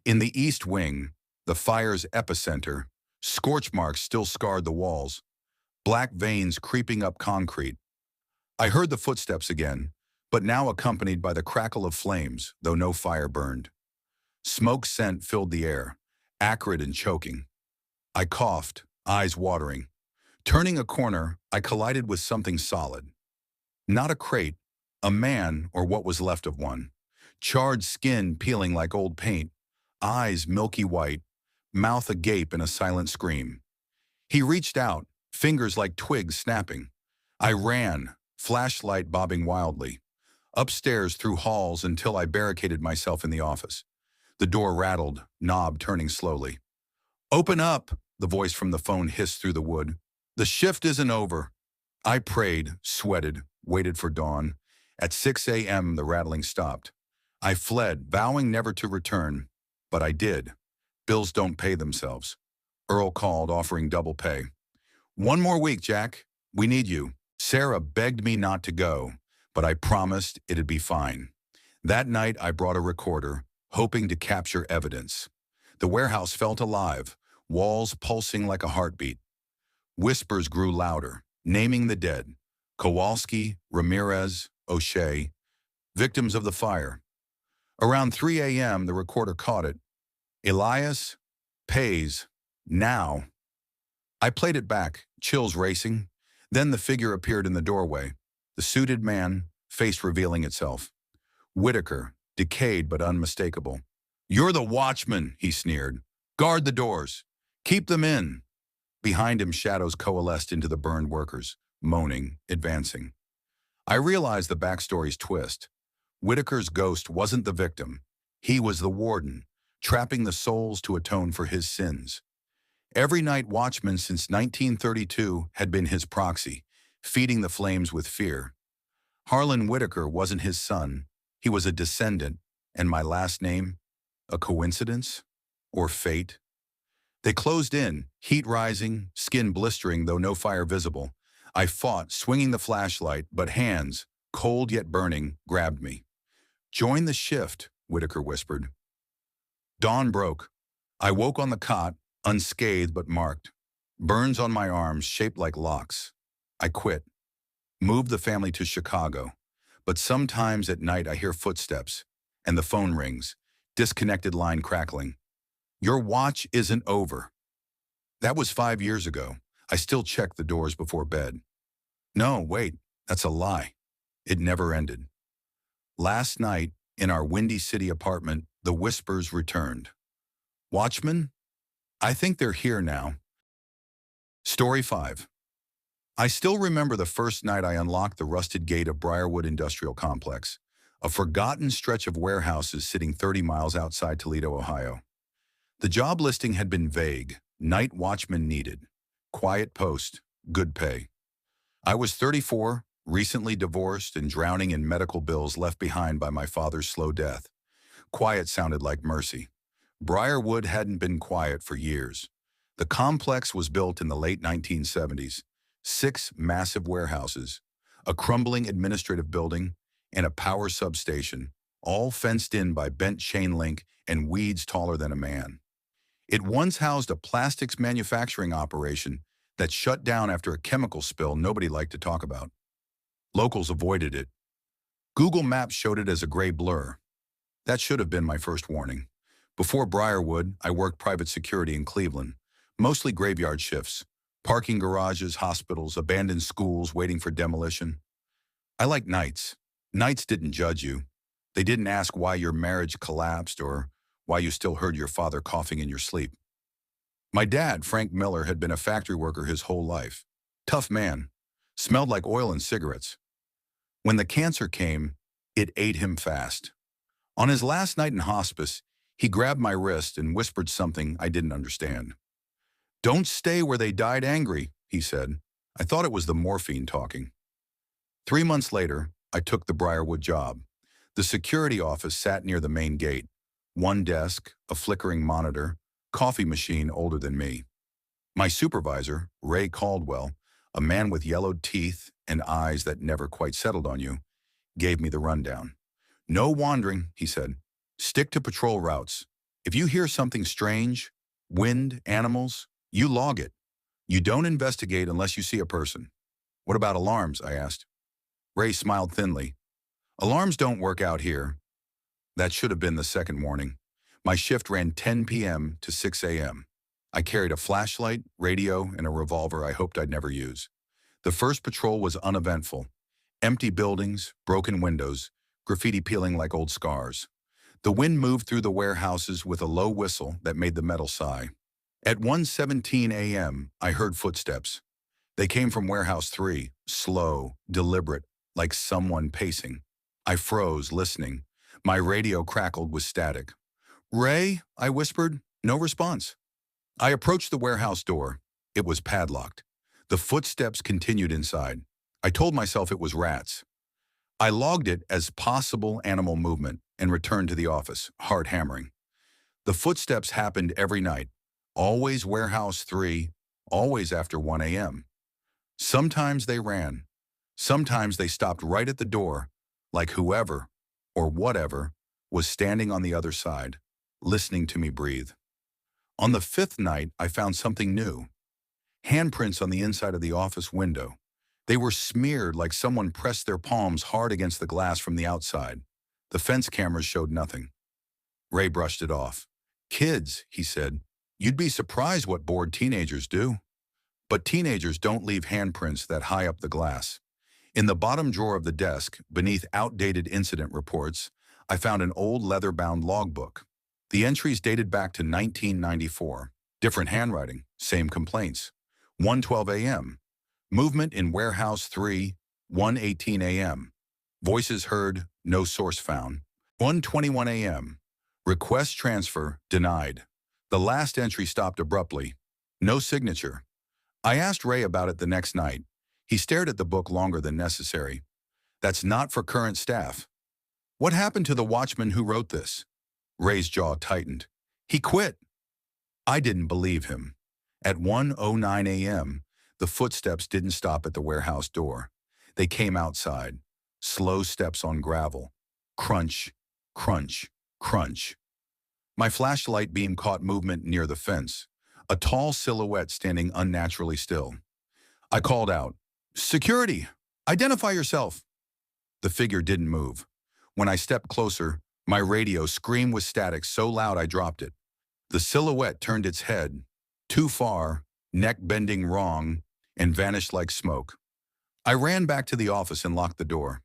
In the East Wing, the fire's epicenter, scorch marks still scarred the walls, black veins creeping up concrete. I heard the footsteps again, but now accompanied by the crackle of flames, though no fire burned. Smoke scent filled the air, acrid and choking. I coughed, eyes watering. Turning a corner, I collided with something solid. Not a crate, a man or what was left of one. Charred skin peeling like old paint, eyes milky white, mouth agape in a silent scream. He reached out, fingers like twigs snapping. I ran, flashlight bobbing wildly. Upstairs through halls until I barricaded myself in the office. The door rattled, knob turning slowly. "Open up," the voice from the phone hissed through the wood. "The shift isn't over." I prayed, sweated, waited for dawn. At 6 a.m. the rattling stopped. I fled, vowing never to return. But I did. Bills don't pay themselves. Earl called, offering double pay. "One more week, Jack. We need you." Sarah begged me not to go, but I promised it'd be fine. That night I brought a recorder, hoping to capture evidence. The warehouse felt alive, walls pulsing like a heartbeat. Whispers grew louder, naming the dead. Kowalski, Ramirez, O'Shea, victims of the fire. Around 3 a.m., the recorder caught it. "Elias pays now." I played it back, chills racing. Then the figure appeared in the doorway. The suited man, face revealing itself. Whitaker, decayed but unmistakable. "You're the Watchman," he sneered. "Guard the doors. Keep them in." Behind him, shadows coalesced into the burned workers, moaning, advancing. I realized the backstory's twist. Whitaker's ghost wasn't the victim. He was the warden, trapping the souls to atone for his sins. Every night watchman since 1932 had been his proxy, feeding the flames with fear. Harlan Whitaker wasn't his son. He was a descendant, and my last name? A coincidence? Or fate? They closed in, heat rising, skin blistering though no fire visible. I fought, swinging the flashlight, but hands, cold yet burning, grabbed me. "Join the shift," Whitaker whispered. Dawn broke. I woke on the cot, unscathed but marked. Burns on my arms shaped like locks. I quit. Moved the family to Chicago. But sometimes at night I hear footsteps, and the phone rings, disconnected line crackling. "Your watch isn't over." That was 5 years ago. I still check the doors before bed. No, wait, that's a lie. It never ended. Last night, in our Windy City apartment, the whispers returned. "Watchman? I think they're here now." Story 5. I still remember the first night I unlocked the rusted gate of Briarwood Industrial Complex, a forgotten stretch of warehouses sitting 30 miles outside Toledo, Ohio. The job listing had been vague. Night watchman needed. Quiet post. Good pay. I was 34, recently divorced and drowning in medical bills left behind by my father's slow death. Quiet sounded like mercy. Briarwood hadn't been quiet for years. The complex was built in the late 1970s. 6 massive warehouses, a crumbling administrative building, and a power substation, all fenced in by bent chain link and weeds taller than a man. It once housed a plastics manufacturing operation that shut down after a chemical spill nobody liked to talk about. Locals avoided it. Google Maps showed it as a gray blur. That should have been my first warning. Before Briarwood, I worked private security in Cleveland, mostly graveyard shifts, parking garages, hospitals, abandoned schools waiting for demolition. I like nights. Nights didn't judge you. They didn't ask why your marriage collapsed or why you still heard your father coughing in your sleep. My dad, Frank Miller, had been a factory worker his whole life. Tough man. Smelled like oil and cigarettes. When the cancer came, it ate him fast. On his last night in hospice, he grabbed my wrist and whispered something I didn't understand. "Don't stay where they died angry," he said. I thought it was the morphine talking. 3 months later, I took the Briarwood job. The security office sat near the main gate. One desk, a flickering monitor, coffee machine older than me. My supervisor, Ray Caldwell, a man with yellowed teeth and eyes that never quite settled on you, gave me the rundown. "No wandering," he said. "Stick to patrol routes. If you hear something strange, wind, animals, you log it. You don't investigate unless you see a person." "What about alarms?" I asked. Ray smiled thinly. "Alarms don't work out here." That should have been the second warning. My shift ran 10 p.m. to 6 a.m. I carried a flashlight, radio, and a revolver I hoped I'd never use. The first patrol was uneventful. Empty buildings, broken windows, graffiti peeling like old scars. The wind moved through the warehouses with a low whistle that made the metal sigh. At 1:17 a.m., I heard footsteps. They came from Warehouse 3, slow, deliberate, like someone pacing. I froze, listening. My radio crackled with static. "Ray," I whispered. No response. I approached the warehouse door. It was padlocked. The footsteps continued inside. I told myself it was rats. I logged it as possible animal movement and returned to the office, hard hammering. The footsteps happened every night. Always Warehouse 3, always after 1 a.m. Sometimes they ran. Sometimes they stopped right at the door, like whoever, or whatever, was standing on the other side, listening to me breathe. On the fifth night, I found something new. Handprints on the inside of the office window. They were smeared like someone pressed their palms hard against the glass from the outside. The fence cameras showed nothing. Ray brushed it off. "Kids," he said, "you'd be surprised what bored teenagers do." But teenagers don't leave handprints that high up the glass. In the bottom drawer of the desk, beneath outdated incident reports, I found an old leather-bound logbook. The entries dated back to 1994. Different handwriting, same complaints. 1:12 a.m. Movement in Warehouse 3, 1:18 a.m. Voices heard, no source found. 1:21 a.m. Request transfer denied. The last entry stopped abruptly. No signature. I asked Ray about it the next night. He stared at the book longer than necessary. "That's not for current staff." "What happened to the Watchman who wrote this?" Ray's jaw tightened. "He quit." I didn't believe him. At 1:09 a.m., the footsteps didn't stop at the warehouse door. They came outside. Slow steps on gravel. Crunch, crunch, crunch. My flashlight beam caught movement near the fence. A tall silhouette standing unnaturally still. I called out, "Security! Identify yourself!" The figure didn't move. When I stepped closer, my radio screamed with static so loud I dropped it. The silhouette turned its head, too far, neck bending wrong, and vanished like smoke. I ran back to the office and locked the door.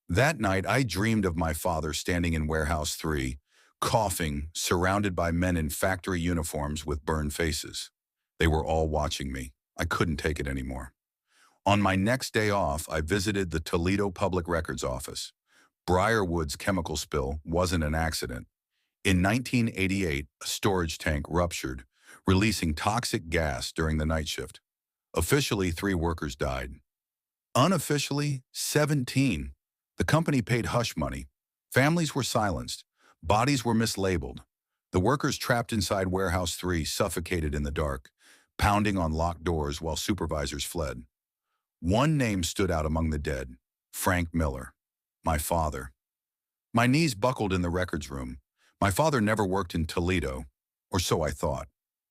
That night, I dreamed of my father standing in Warehouse 3, coughing, surrounded by men in factory uniforms with burned faces. They were all watching me. I couldn't take it anymore. On my next day off, I visited the Toledo Public Records Office. Briarwood's chemical spill wasn't an accident. In 1988, a storage tank ruptured, releasing toxic gas during the night shift. Officially, 3 workers died. Unofficially, 17. The company paid hush money. Families were silenced. Bodies were mislabeled. The workers trapped inside Warehouse 3 suffocated in the dark, pounding on locked doors while supervisors fled. One name stood out among the dead, Frank Miller, my father. My knees buckled in the records room. My father never worked in Toledo, or so I thought.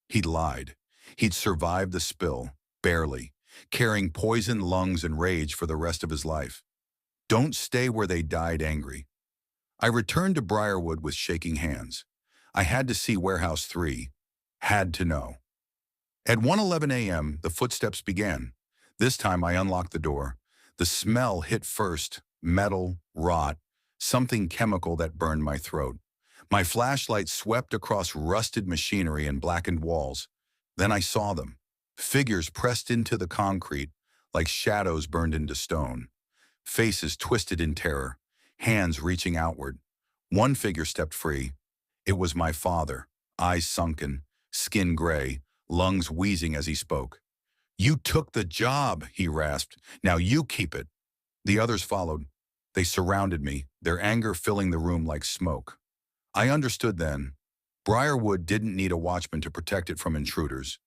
He'd lied. He'd survived the spill, barely, carrying poison, lungs, and rage for the rest of his life. Don't stay where they died angry. I returned to Briarwood with shaking hands. I had to see Warehouse 3. Had to know. At 1:11 a.m., the footsteps began. This time I unlocked the door. The smell hit first, metal, rot, something chemical that burned my throat. My flashlight swept across rusted machinery and blackened walls. Then I saw them. Figures pressed into the concrete, like shadows burned into stone. Faces twisted in terror, hands reaching outward. One figure stepped free. It was my father, eyes sunken, skin gray, lungs wheezing as he spoke. "You took the job," he rasped. "Now you keep it." The others followed. They surrounded me, their anger filling the room like smoke. I understood then. Briarwood didn't need a watchman to protect it from intruders.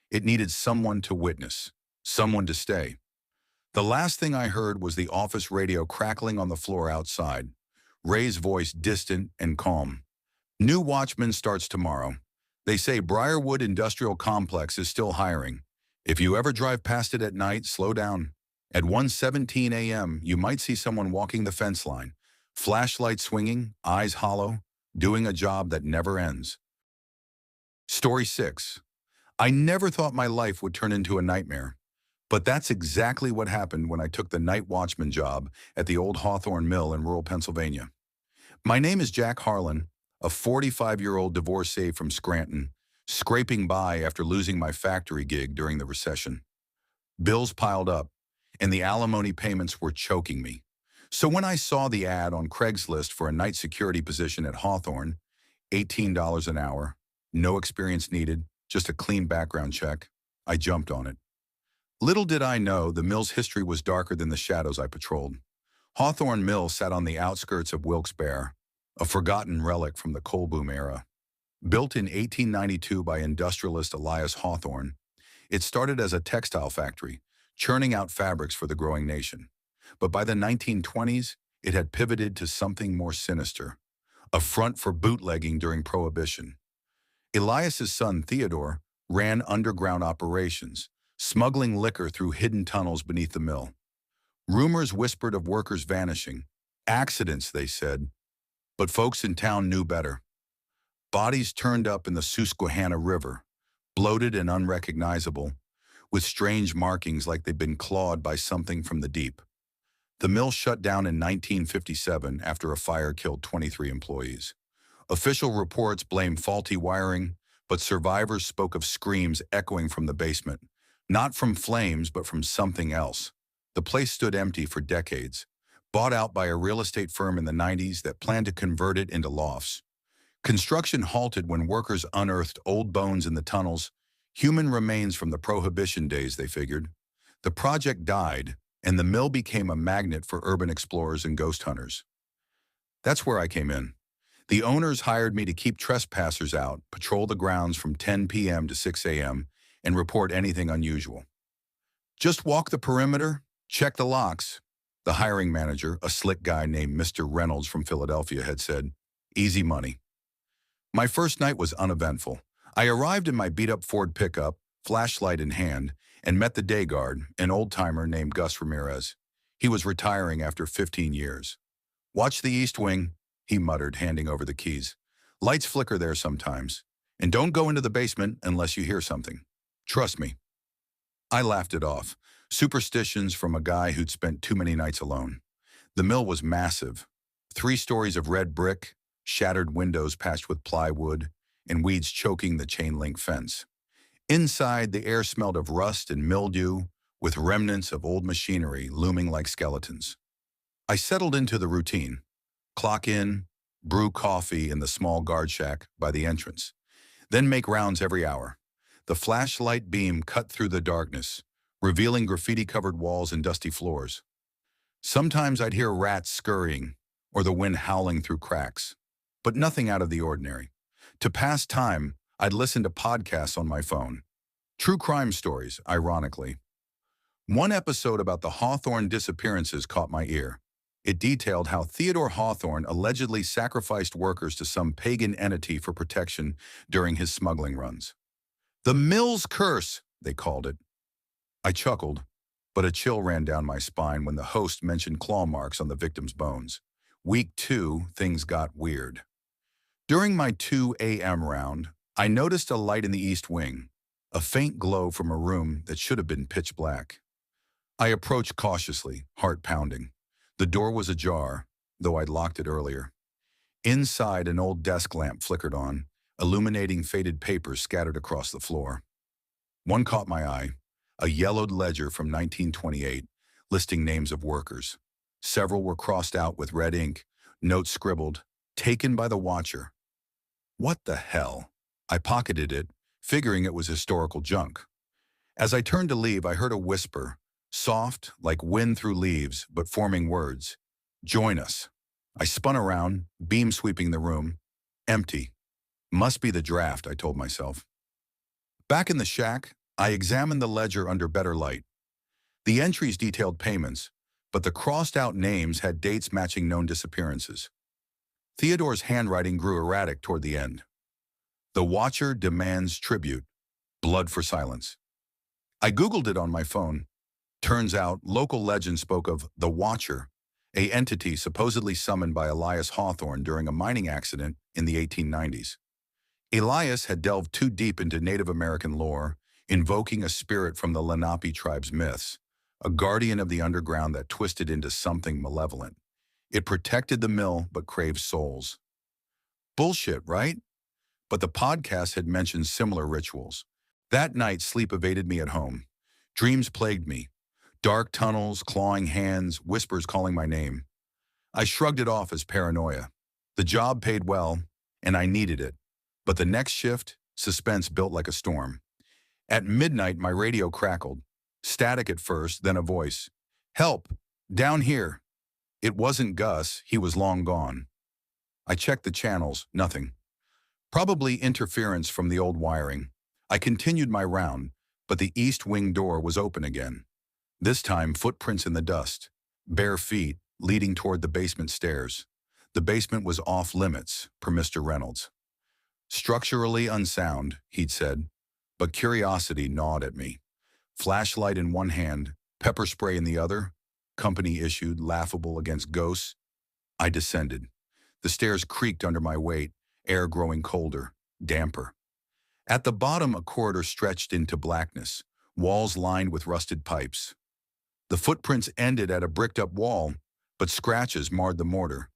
It needed someone to witness, someone to stay. The last thing I heard was the office radio crackling on the floor outside. Ray's voice distant and calm. "New watchman starts tomorrow. They say Briarwood Industrial Complex is still hiring. If you ever drive past it at night, slow down. At 1:17 a.m., you might see someone walking the fence line, flashlight swinging, eyes hollow, doing a job that never ends." Story 6. I never thought my life would turn into a nightmare. But that's exactly what happened when I took the night watchman job at the old Hawthorne Mill in rural Pennsylvania. My name is Jack Harlan, a 45-year-old divorcee from Scranton, scraping by after losing my factory gig during the recession. Bills piled up, and the alimony payments were choking me. So when I saw the ad on Craigslist for a night security position at Hawthorne, $18 an hour, no experience needed, just a clean background check, I jumped on it. Little did I know the mill's history was darker than the shadows I patrolled. Hawthorne Mill sat on the outskirts of Wilkes-Barre, a forgotten relic from the coal boom era. Built in 1892 by industrialist Elias Hawthorne, it started as a textile factory, churning out fabrics for the growing nation. But by the 1920s, it had pivoted to something more sinister, a front for bootlegging during Prohibition. Elias's son, Theodore, ran underground operations, smuggling liquor through hidden tunnels beneath the mill. Rumors whispered of workers vanishing. Accidents, they said. But folks in town knew better. Bodies turned up in the Susquehanna River, bloated and unrecognizable, with strange markings like they'd been clawed by something from the deep. The mill shut down in 1957 after a fire killed 23 employees. Official reports blamed faulty wiring, but survivors spoke of screams echoing from the basement. Not from flames, but from something else. The place stood empty for decades, bought out by a real estate firm in the 90s that planned to convert it into lofts. Construction halted when workers unearthed old bones in the tunnels, human remains from the Prohibition days, they figured. The project died, and the mill became a magnet for urban explorers and ghost hunters. That's where I came in. The owners hired me to keep trespassers out, patrol the grounds from 10 p.m. to 6 a.m., and report anything unusual. "Just walk the perimeter, check the locks," the hiring manager, a slick guy named Mr. Reynolds from Philadelphia, had said. Easy money. My first night was uneventful. I arrived in my beat-up Ford pickup, flashlight in hand, and met the day guard, an old-timer named Gus Ramirez. He was retiring after 15 years. "Watch the east wing," he muttered, handing over the keys. "Lights flicker there sometimes. And don't go into the basement unless you hear something. Trust me." I laughed it off. Superstitions from a guy who'd spent too many nights alone. The mill was massive. 3 stories of red brick, shattered windows patched with plywood, and weeds choking the chain-link fence. Inside, the air smelled of rust and mildew, with remnants of old machinery looming like skeletons. I settled into the routine. Clock in, brew coffee in the small guard shack by the entrance, then make rounds every hour. The flashlight beam cut through the darkness, revealing graffiti-covered walls and dusty floors. Sometimes I'd hear rats scurrying or the wind howling through cracks, but nothing out of the ordinary. To pass time, I'd listen to podcasts on my phone. True crime stories, ironically. One episode about the Hawthorne disappearances caught my ear. It detailed how Theodore Hawthorne allegedly sacrificed workers to some pagan entity for protection during his smuggling runs. "The mill's curse," they called it. I chuckled, but a chill ran down my spine when the host mentioned claw marks on the victim's bones. Week 2, things got weird. During my 2 a.m. round, I noticed a light in the east wing, a faint glow from a room that should have been pitch black. I approached cautiously, heart pounding. The door was ajar, though I'd locked it earlier. Inside, an old desk lamp flickered on, illuminating faded papers scattered across the floor. One caught my eye, a yellowed ledger from 1928, listing names of workers. Several were crossed out with red ink, notes scribbled, "Taken by the Watcher." What the hell? I pocketed it, figuring it was historical junk. As I turned to leave, I heard a whisper, soft, like wind through leaves, but forming words. "Join us." I spun around, beam sweeping the room. Empty. Must be the draft, I told myself. Back in the shack, I examined the ledger under better light. The entries detailed payments, but the crossed-out names had dates matching known disappearances. Theodore's handwriting grew erratic toward the end. "The Watcher demands tribute. Blood for silence." I Googled it on my phone. Turns out, local legend spoke of the Watcher, a entity supposedly summoned by Elias Hawthorne during a mining accident in the 1890s. Elias had delved too deep into Native American lore, invoking a spirit from the Lenape tribe's myths, a guardian of the underground that twisted into something malevolent. It protected the mill but craved souls. Bullshit, right? But the podcast had mentioned similar rituals. That night, sleep evaded me at home. Dreams plagued me. Dark tunnels, clawing hands, whispers calling my name. I shrugged it off as paranoia. The job paid well, and I needed it. But the next shift, suspense built like a storm. At midnight, my radio crackled. Static at first, then a voice. "Help! Down here!" It wasn't Gus, he was long gone. I checked the channels, nothing. Probably interference from the old wiring. I continued my round, but the east wing door was open again. This time, footprints in the dust, bare feet, leading toward the basement stairs. The basement was off limits, per Mr. Reynolds. "Structurally unsound," he'd said, but curiosity gnawed at me. Flashlight in one hand, pepper spray in the other, company issued, laughable against ghosts. I descended. The stairs creaked under my weight, air growing colder, damper. At the bottom, a corridor stretched into blackness, walls lined with rusted pipes. The footprints ended at a bricked-up wall, but scratches marred the mortar,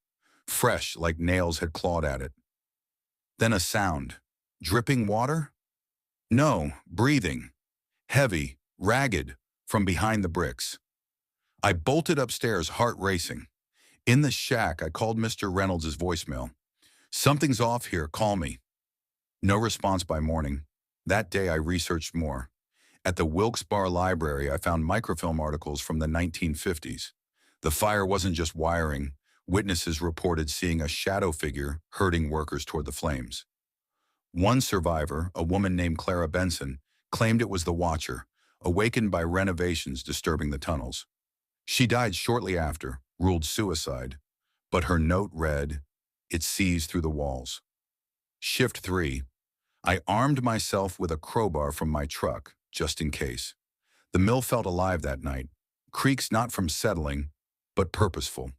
fresh like nails had clawed at it. Then a sound. Dripping water? No, breathing. Heavy, ragged, from behind the bricks. I bolted upstairs, heart racing. In the shack, I called Mr. Reynolds' voicemail. "Something's off here, call me." No response by morning. That day I researched more. At the Wilkes-Barre Library, I found microfilm articles from the 1950s. The fire wasn't just wiring. Witnesses reported seeing a shadow figure herding workers toward the flames. One survivor, a woman named Clara Benson, claimed it was the Watcher, awakened by renovations disturbing the tunnels. She died shortly after, ruled suicide, but her note read, "It sees through the walls." Shift 3. I armed myself with a crowbar from my truck, just in case. The mill felt alive that night, creaks not from settling, but purposeful.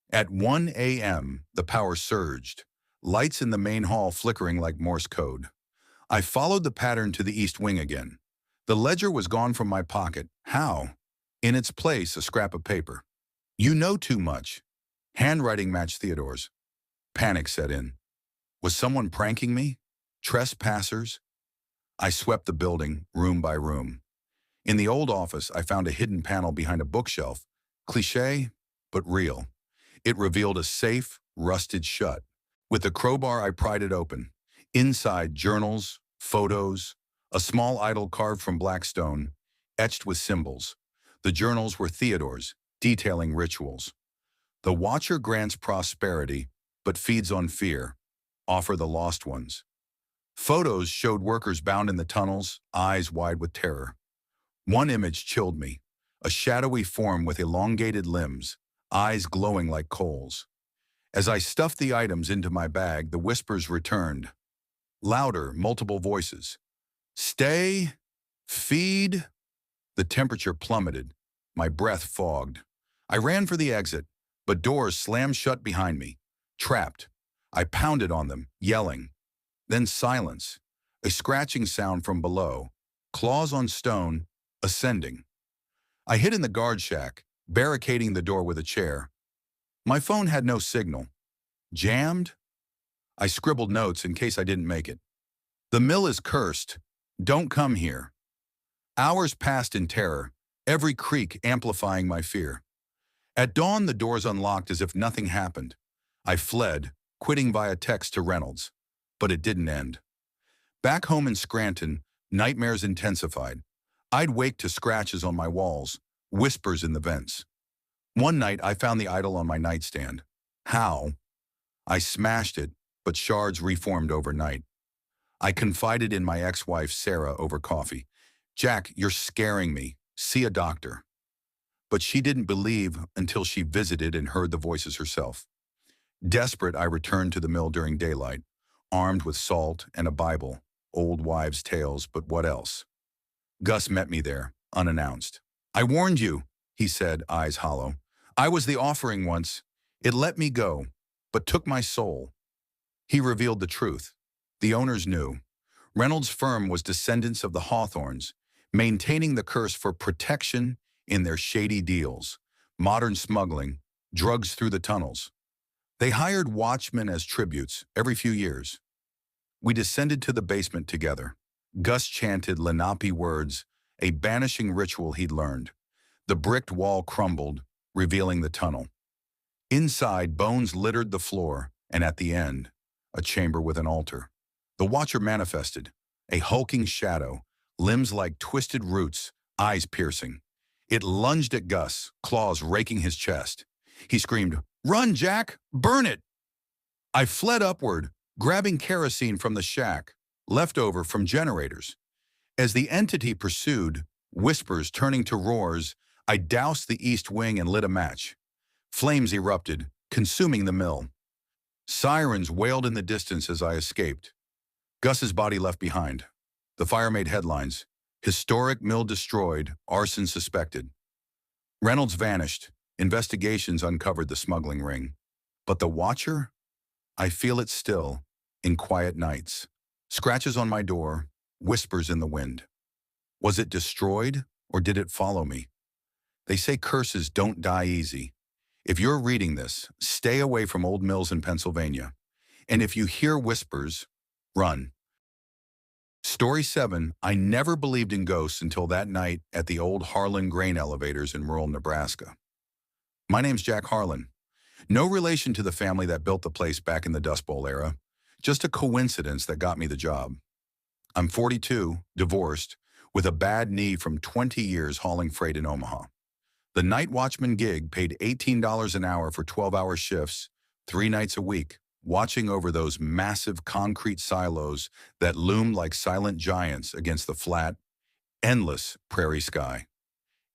At 1 a.m., the power surged, lights in the main hall flickering like Morse code. I followed the pattern to the east wing again. The ledger was gone from my pocket. How? In its place, a scrap of paper. "You know too much." Handwriting matched Theodore's. Panic set in. Was someone pranking me? Trespassers? I swept the building, room by room. In the old office, I found a hidden panel behind a bookshelf. Cliché, but real. It revealed a safe, rusted shut. With the crowbar, I pried it open. Inside, journals, photos, a small idol carved from black stone, etched with symbols. The journals were Theodore's, detailing rituals. "The Watcher grants prosperity, but feeds on fear. Offer the lost ones." Photos showed workers bound in the tunnels, eyes wide with terror. One image chilled me, a shadowy form with elongated limbs, eyes glowing like coals. As I stuffed the items into my bag, the whispers returned. Louder, multiple voices. "Stay, feed, The temperature plummeted. My breath fogged. I ran for the exit, but doors slammed shut behind me. Trapped. I pounded on them, yelling. Then silence. A scratching sound from below. Claws on stone, ascending. I hid in the guard shack, barricading the door with a chair. My phone had no signal. Jammed? I scribbled notes in case I didn't make it. The mill is cursed. Don't come here. Hours passed in terror, every creak amplifying my fear. At dawn, the doors unlocked as if nothing happened. I fled, quitting via text to Reynolds. But it didn't end. Back home in Scranton, nightmares intensified. I'd wake to scratches on my walls, whispers in the vents. One night, I found the idol on my nightstand. How? I smashed it, but shards reformed overnight. I confided in my ex-wife, Sarah, over coffee. Jack, you're scaring me. See a doctor. But she didn't believe until she visited and heard the voices herself. Desperate, I returned to the mill during daylight, armed with salt and a Bible, old wives' tales, but what else? Gus met me there, unannounced. I warned you, he said, eyes hollow. I was the offering once. It let me go, but took my soul. He revealed the truth. The owners knew. Reynolds' firm was descendants of the Hawthorns, maintaining the curse for protection in their shady deals, modern smuggling, drugs through the tunnels. They hired watchmen as tributes every few years. We descended to the basement together. Gus chanted Lenape words, a banishing ritual he'd learned. The bricked wall crumbled, revealing the tunnel. Inside, bones littered the floor, and at the end, a chamber with an altar. The Watcher manifested, a hulking shadow, limbs like twisted roots, eyes piercing. It lunged at Gus, claws raking his chest. He screamed, "Run, Jack! Burn it!" I fled upward, grabbing kerosene from the shack, leftover from generators. As the entity pursued, whispers turning to roars, I doused the east wing and lit a match. Flames erupted, consuming the mill. Sirens wailed in the distance as I escaped. Gus's body left behind. The fire made headlines. Historic mill destroyed, arson suspected. Reynolds vanished. Investigations uncovered the smuggling ring. But the Watcher? I feel it still, in quiet nights. Scratches on my door, whispers in the wind. Was it destroyed, or did it follow me? They say curses don't die easy. If you're reading this, stay away from old mills in Pennsylvania. And if you hear whispers, run. Story 7, I never believed in ghosts until that night at the old Harlan grain elevators in rural Nebraska. My name's Jack Harlan. No relation to the family that built the place back in the Dust Bowl era. Just a coincidence that got me the job. I'm 42, divorced, with a bad knee from 20 years hauling freight in Omaha. The night watchman gig paid $18 an hour for 12-hour shifts, 3 nights a week, watching over those massive concrete silos that loomed like silent giants against the flat, endless prairie sky.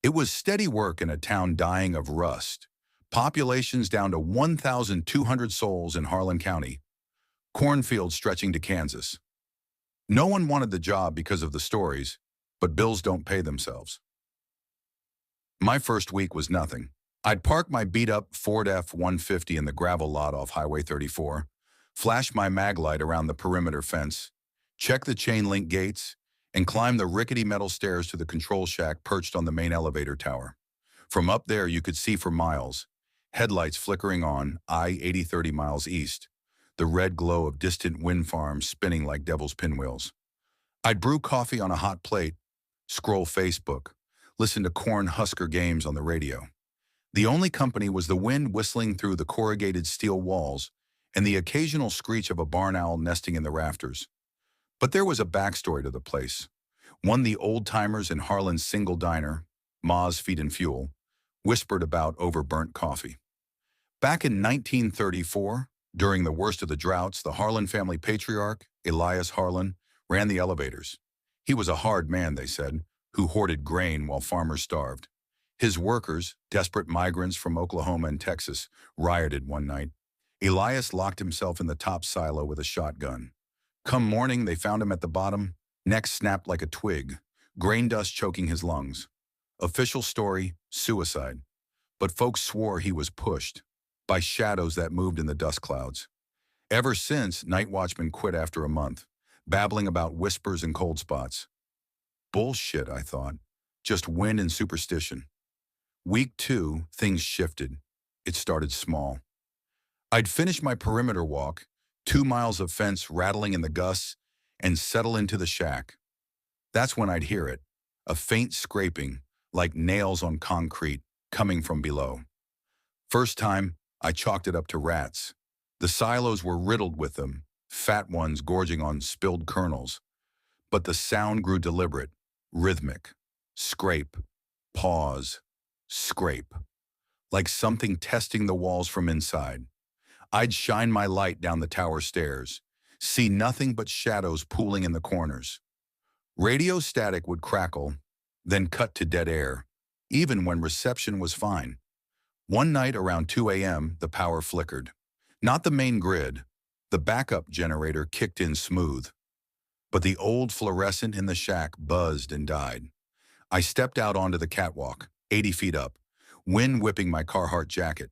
It was steady work in a town dying of rust, populations down to 1,200 souls in Harlan County, cornfields stretching to Kansas. No one wanted the job because of the stories, but bills don't pay themselves. My first week was nothing. I'd park my beat-up Ford F-150 in the gravel lot off Highway 34, flash my mag light around the perimeter fence, check the chain-link gates, and climb the rickety metal stairs to the control shack perched on the main elevator tower. From up there, you could see for miles, headlights flickering on I-80 30 miles east, the red glow of distant wind farms spinning like devil's pinwheels. I'd brew coffee on a hot plate, scroll Facebook, listen to Cornhusker games on the radio. The only company was the wind whistling through the corrugated steel walls and the occasional screech of a barn owl nesting in the rafters. But there was a backstory to the place, one the old-timers in Harlan's single diner, Ma's Feed and Fuel, whispered about over burnt coffee. Back in 1934, during the worst of the droughts, the Harlan family patriarch, Elias Harlan, ran the elevators. He was a hard man, they said, who hoarded grain while farmers starved. His workers, desperate migrants from Oklahoma and Texas, rioted one night. Elias locked himself in the top silo with a shotgun. Come morning, they found him at the bottom, neck snapped like a twig, grain dust choking his lungs. Official story, suicide. But folks swore he was pushed by shadows that moved in the dust clouds. Ever since, Night Watchman quit after a month, babbling about whispers and cold spots. Bullshit, I thought. Just wind and superstition. Week 2, things shifted. It started small. I'd finish my perimeter walk, 2 miles of fence rattling in the gusts, and settle into the shack. That's when I'd hear it, a faint scraping, like nails on concrete, coming from below. First time, I chalked it up to rats. The silos were riddled with them, fat ones gorging on spilled kernels. But the sound grew deliberate, rhythmic. Scrape, pause, scrape. Like something testing the walls from inside. I'd shine my light down the tower stairs, see nothing but shadows pooling in the corners. Radio static would crackle, then cut to dead air, even when reception was fine. One night around 2 a.m., the power flickered. Not the main grid. The backup generator kicked in smooth. But the old fluorescent in the shack buzzed and died. I stepped out onto the catwalk, 80 feet up, wind whipping my Carhartt jacket.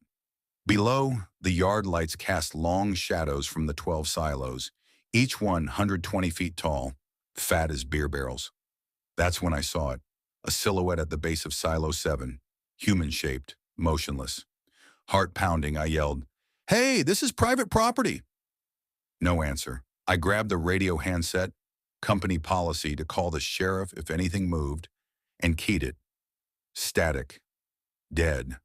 Below, the yard lights cast long shadows from the 12 silos, each one 120 feet tall, fat as beer barrels. That's when I saw it, a silhouette at the base of Silo 7, human-shaped, motionless. Heart pounding, I yelled, "Hey, this is private property!" No answer. I grabbed the radio handset, company policy to call the sheriff if anything moved, and keyed it. Static. Dead.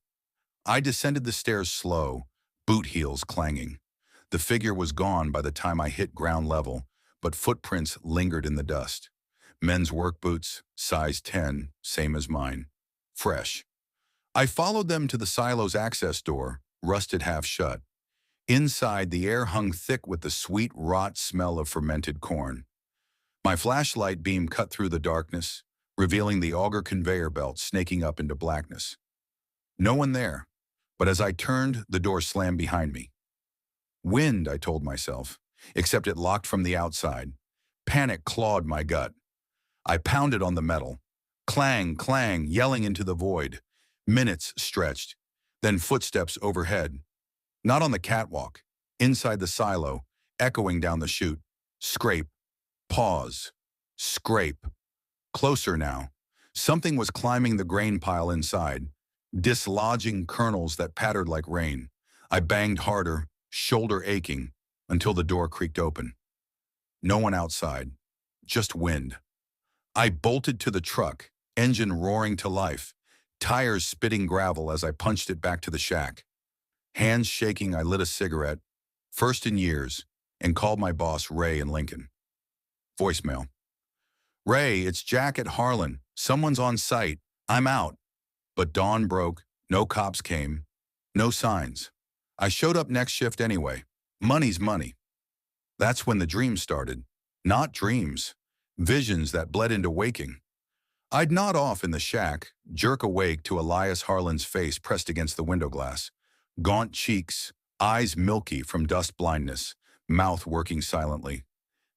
I descended the stairs slow, boot heels clanging. The figure was gone by the time I hit ground level, but footprints lingered in the dust. Men's work boots, size 10, same as mine. Fresh. I followed them to the silo's access door, rusted half shut. Inside, the air hung thick with the sweet rot smell of fermented corn. My flashlight beam cut through the darkness, revealing the auger conveyor belt snaking up into blackness. No one there, but as I turned, the door slammed behind me. Wind, I told myself, except it locked from the outside. Panic clawed my gut. I pounded on the metal. Clang, clang, yelling into the void. Minutes stretched, then footsteps overhead. Not on the catwalk, inside the silo, echoing down the chute. Scrape, pause, scrape. Closer now. Something was climbing the grain pile inside, dislodging kernels that pattered like rain. I banged harder, shoulder aching, until the door creaked open. No one outside, just wind. I bolted to the truck, engine roaring to life, tires spitting gravel as I punched it back to the shack. Hands shaking, I lit a cigarette, first in years, and called my boss, Ray, in Lincoln. Voicemail. "Ray, it's Jack at Harlan. Someone's on site. I'm out." But dawn broke, no cops came, no signs. I showed up next shift anyway. Money's money. That's when the dreams started. Not dreams. Visions that bled into waking. I'd nod off in the shack, jerk awake to Elias Harlan's face pressed against the window glass. Gaunt cheeks, eyes milky from dust blindness, mouth working silently.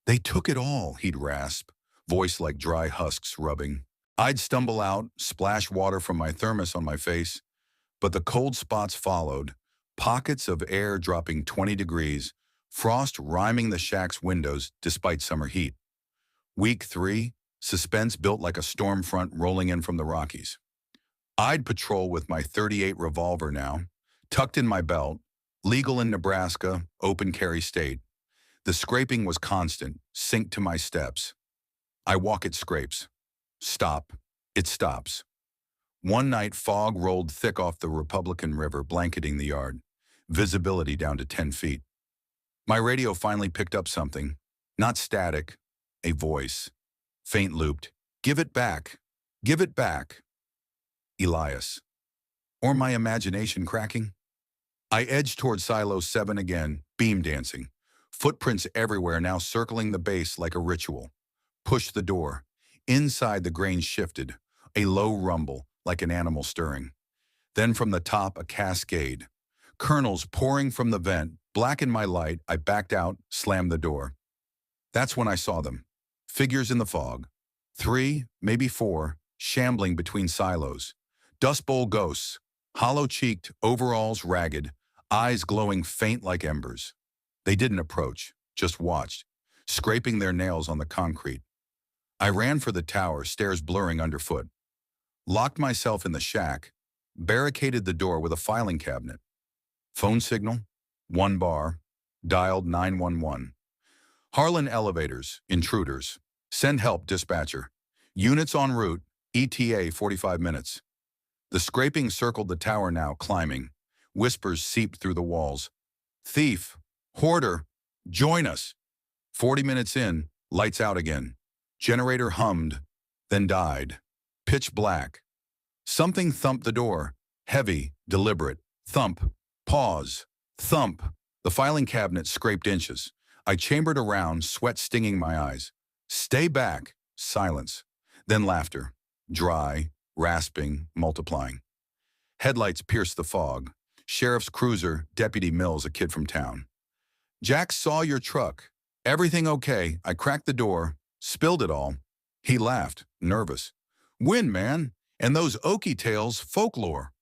"They took it all," he'd rasp, voice like dry husks rubbing. I'd stumble out, splash water from my thermos on my face, but the cold spots followed, pockets of air dropping 20 degrees, frost rhyming the shack's windows despite summer heat. Week 3, suspense built like a storm front rolling in from the Rockies. I'd patrol with my .38 revolver now, tucked in my belt, legal in Nebraska, open carry state. The scraping was constant, synced to my steps. I walk, it scrapes. Stop. It stops. One night, fog rolled thick off the Republican River, blanketing the yard. Visibility down to 10 feet. My radio finally picked up something. Not static, a voice. Faint looped. "Give it back. Give it back." Elias. Or my imagination cracking? I edged toward Silo 7 again, beam dancing. Footprints everywhere, now circling the base like a ritual. Pushed the door. Inside, the grain shifted, a low rumble, like an animal stirring. Then from the top, a cascade. Kernels pouring from the vent, blackened my light. I backed out, slammed the door. That's when I saw them. Figures in the fog. 3, maybe 4, shambling between silos. Dust Bowl ghosts, hollow-cheeked, overalls ragged, eyes glowing faint like embers. They didn't approach, just watched, scraping their nails on the concrete. I ran for the tower, stairs blurring underfoot. Locked myself in the shack, barricaded the door with a filing cabinet. Phone signal, 1 bar, dialed 911. Harlan elevators, intruders. Send help, dispatcher. Units en route, ETA 45 minutes. The scraping circled the tower now, climbing. Whispers seeped through the walls. Thief, hoarder, join us. 40 minutes in, lights out again. Generator hummed, then died. Pitch black. Something thumped the door. Heavy, deliberate. Thump. Pause. Thump. The filing cabinet scraped inches. I chambered around, sweat stinging my eyes. Stay back. Silence. Then laughter. Dry, rasping, multiplying. Headlights pierced the fog. Sheriff's cruiser, Deputy Mills, a kid from town. Jack saw your truck. Everything okay? I cracked the door, spilled it all. He laughed, nervous. Win, man. And those oaky tales, folklore.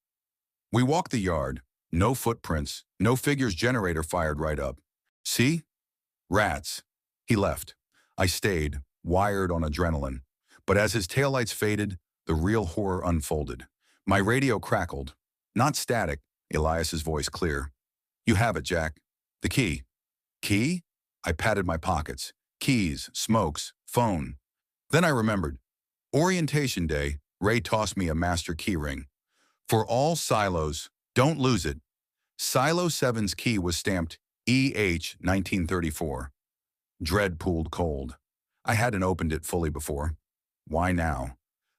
We walked the yard. No footprints, no figures. Generator fired right up. See? Rats. He left. I stayed, wired on adrenaline. But as his taillights faded, the real horror unfolded. My radio crackled. Not static, Elias's voice clear. You have it, Jack. The key. Key? I patted my pockets. Keys, smokes, phone. Then I remembered. Orientation day, Ray tossed me a master key ring. For all silos, don't lose it. Silo 7's key was stamped EH 1934. Dread pooled cold. I hadn't opened it fully before. Why now?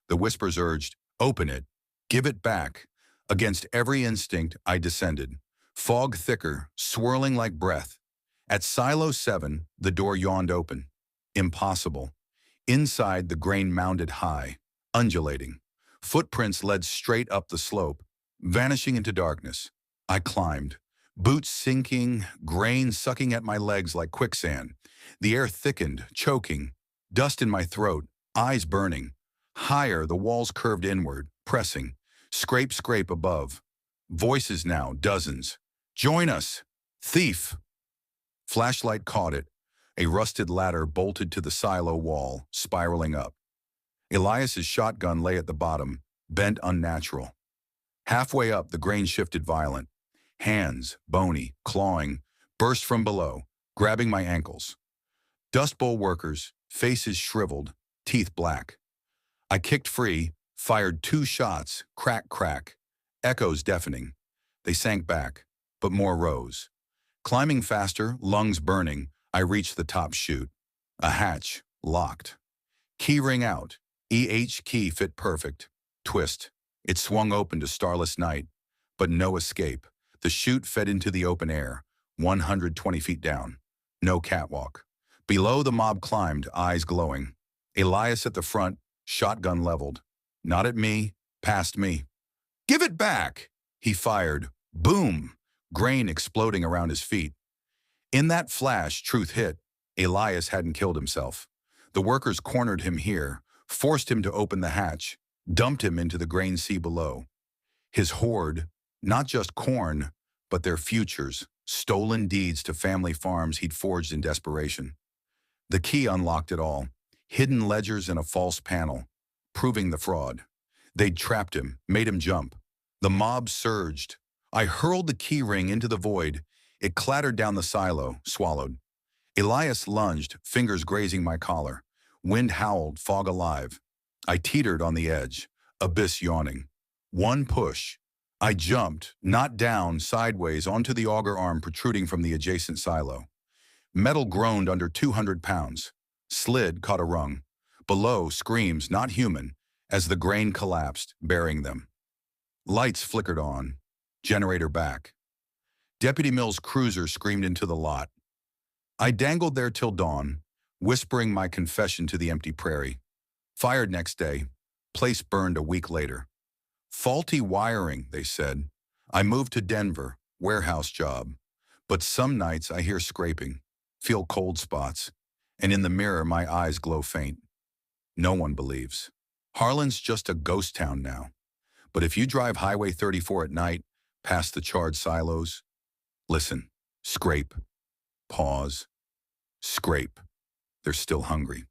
The whispers urged, open it, give it back. Against every instinct, I descended. Fog thicker, swirling like breath. At Silo 7, the door yawned open. Impossible. Inside, the grain mounded high, undulating. Footprints led straight up the slope, vanishing into darkness. I climbed, boots sinking, grain sucking at my legs like quicksand. The air thickened, choking, dust in my throat, eyes burning. Higher, the walls curved inward, pressing. Scrape, scrape above. Voices now, dozens. Join us! Thief! Flashlight caught it. A rusted ladder bolted to the silo wall, spiraling up. Elias's shotgun lay at the bottom, bent unnatural. Halfway up, the grain shifted violent. Hands, bony, clawing, burst from below, grabbing my ankles. Dust Bowl workers, faces shriveled, teeth black. I kicked free, fired 2 shots, crack, crack. Echoes deafening. They sank back, but more rose. Climbing faster, lungs burning, I reached the top chute. A hatch, locked. Key ring out. EH key fit perfect. Twist. It swung open to starless night, but no escape. The chute fed into the open air, 120 feet down. No catwalk. Below, the mob climbed, eyes glowing. Elias at the front, shotgun leveled. Not at me, past me. Give it back! He fired. Boom! Grain exploding around his feet. In that flash, truth hit. Elias hadn't killed himself. The workers cornered him here, forced him to open the hatch, dumped him into the grain sea below. His hoard, not just corn, but their futures, stolen deeds to family farms he'd forged in desperation. The key unlocked it all, hidden ledgers and a false panel, proving the fraud. They'd trapped him, made him jump. The mob surged. I hurled the key ring into the void. It clattered down the silo, swallowed. Elias lunged, fingers grazing my collar. Wind howled, fog alive. I teetered on the edge, abyss yawning. One push. I jumped, not down, sideways onto the auger arm protruding from the adjacent silo. Metal groaned under 200 pounds. Slid, caught a rung. Below, screams, not human, as the grain collapsed, burying them. Lights flickered on. Generator back. Deputy Mills' cruiser screamed into the lot. I dangled there till dawn, whispering my confession to the empty prairie. Fired next day. Place burned a week later. Faulty wiring, they said. I moved to Denver, warehouse job. But some nights I hear scraping, feel cold spots, and in the mirror my eyes glow faint. No one believes. Harlan's just a ghost town now. But if you drive Highway 34 at night, past the charred silos, listen, scrape, pause, scrape. They're still hungry.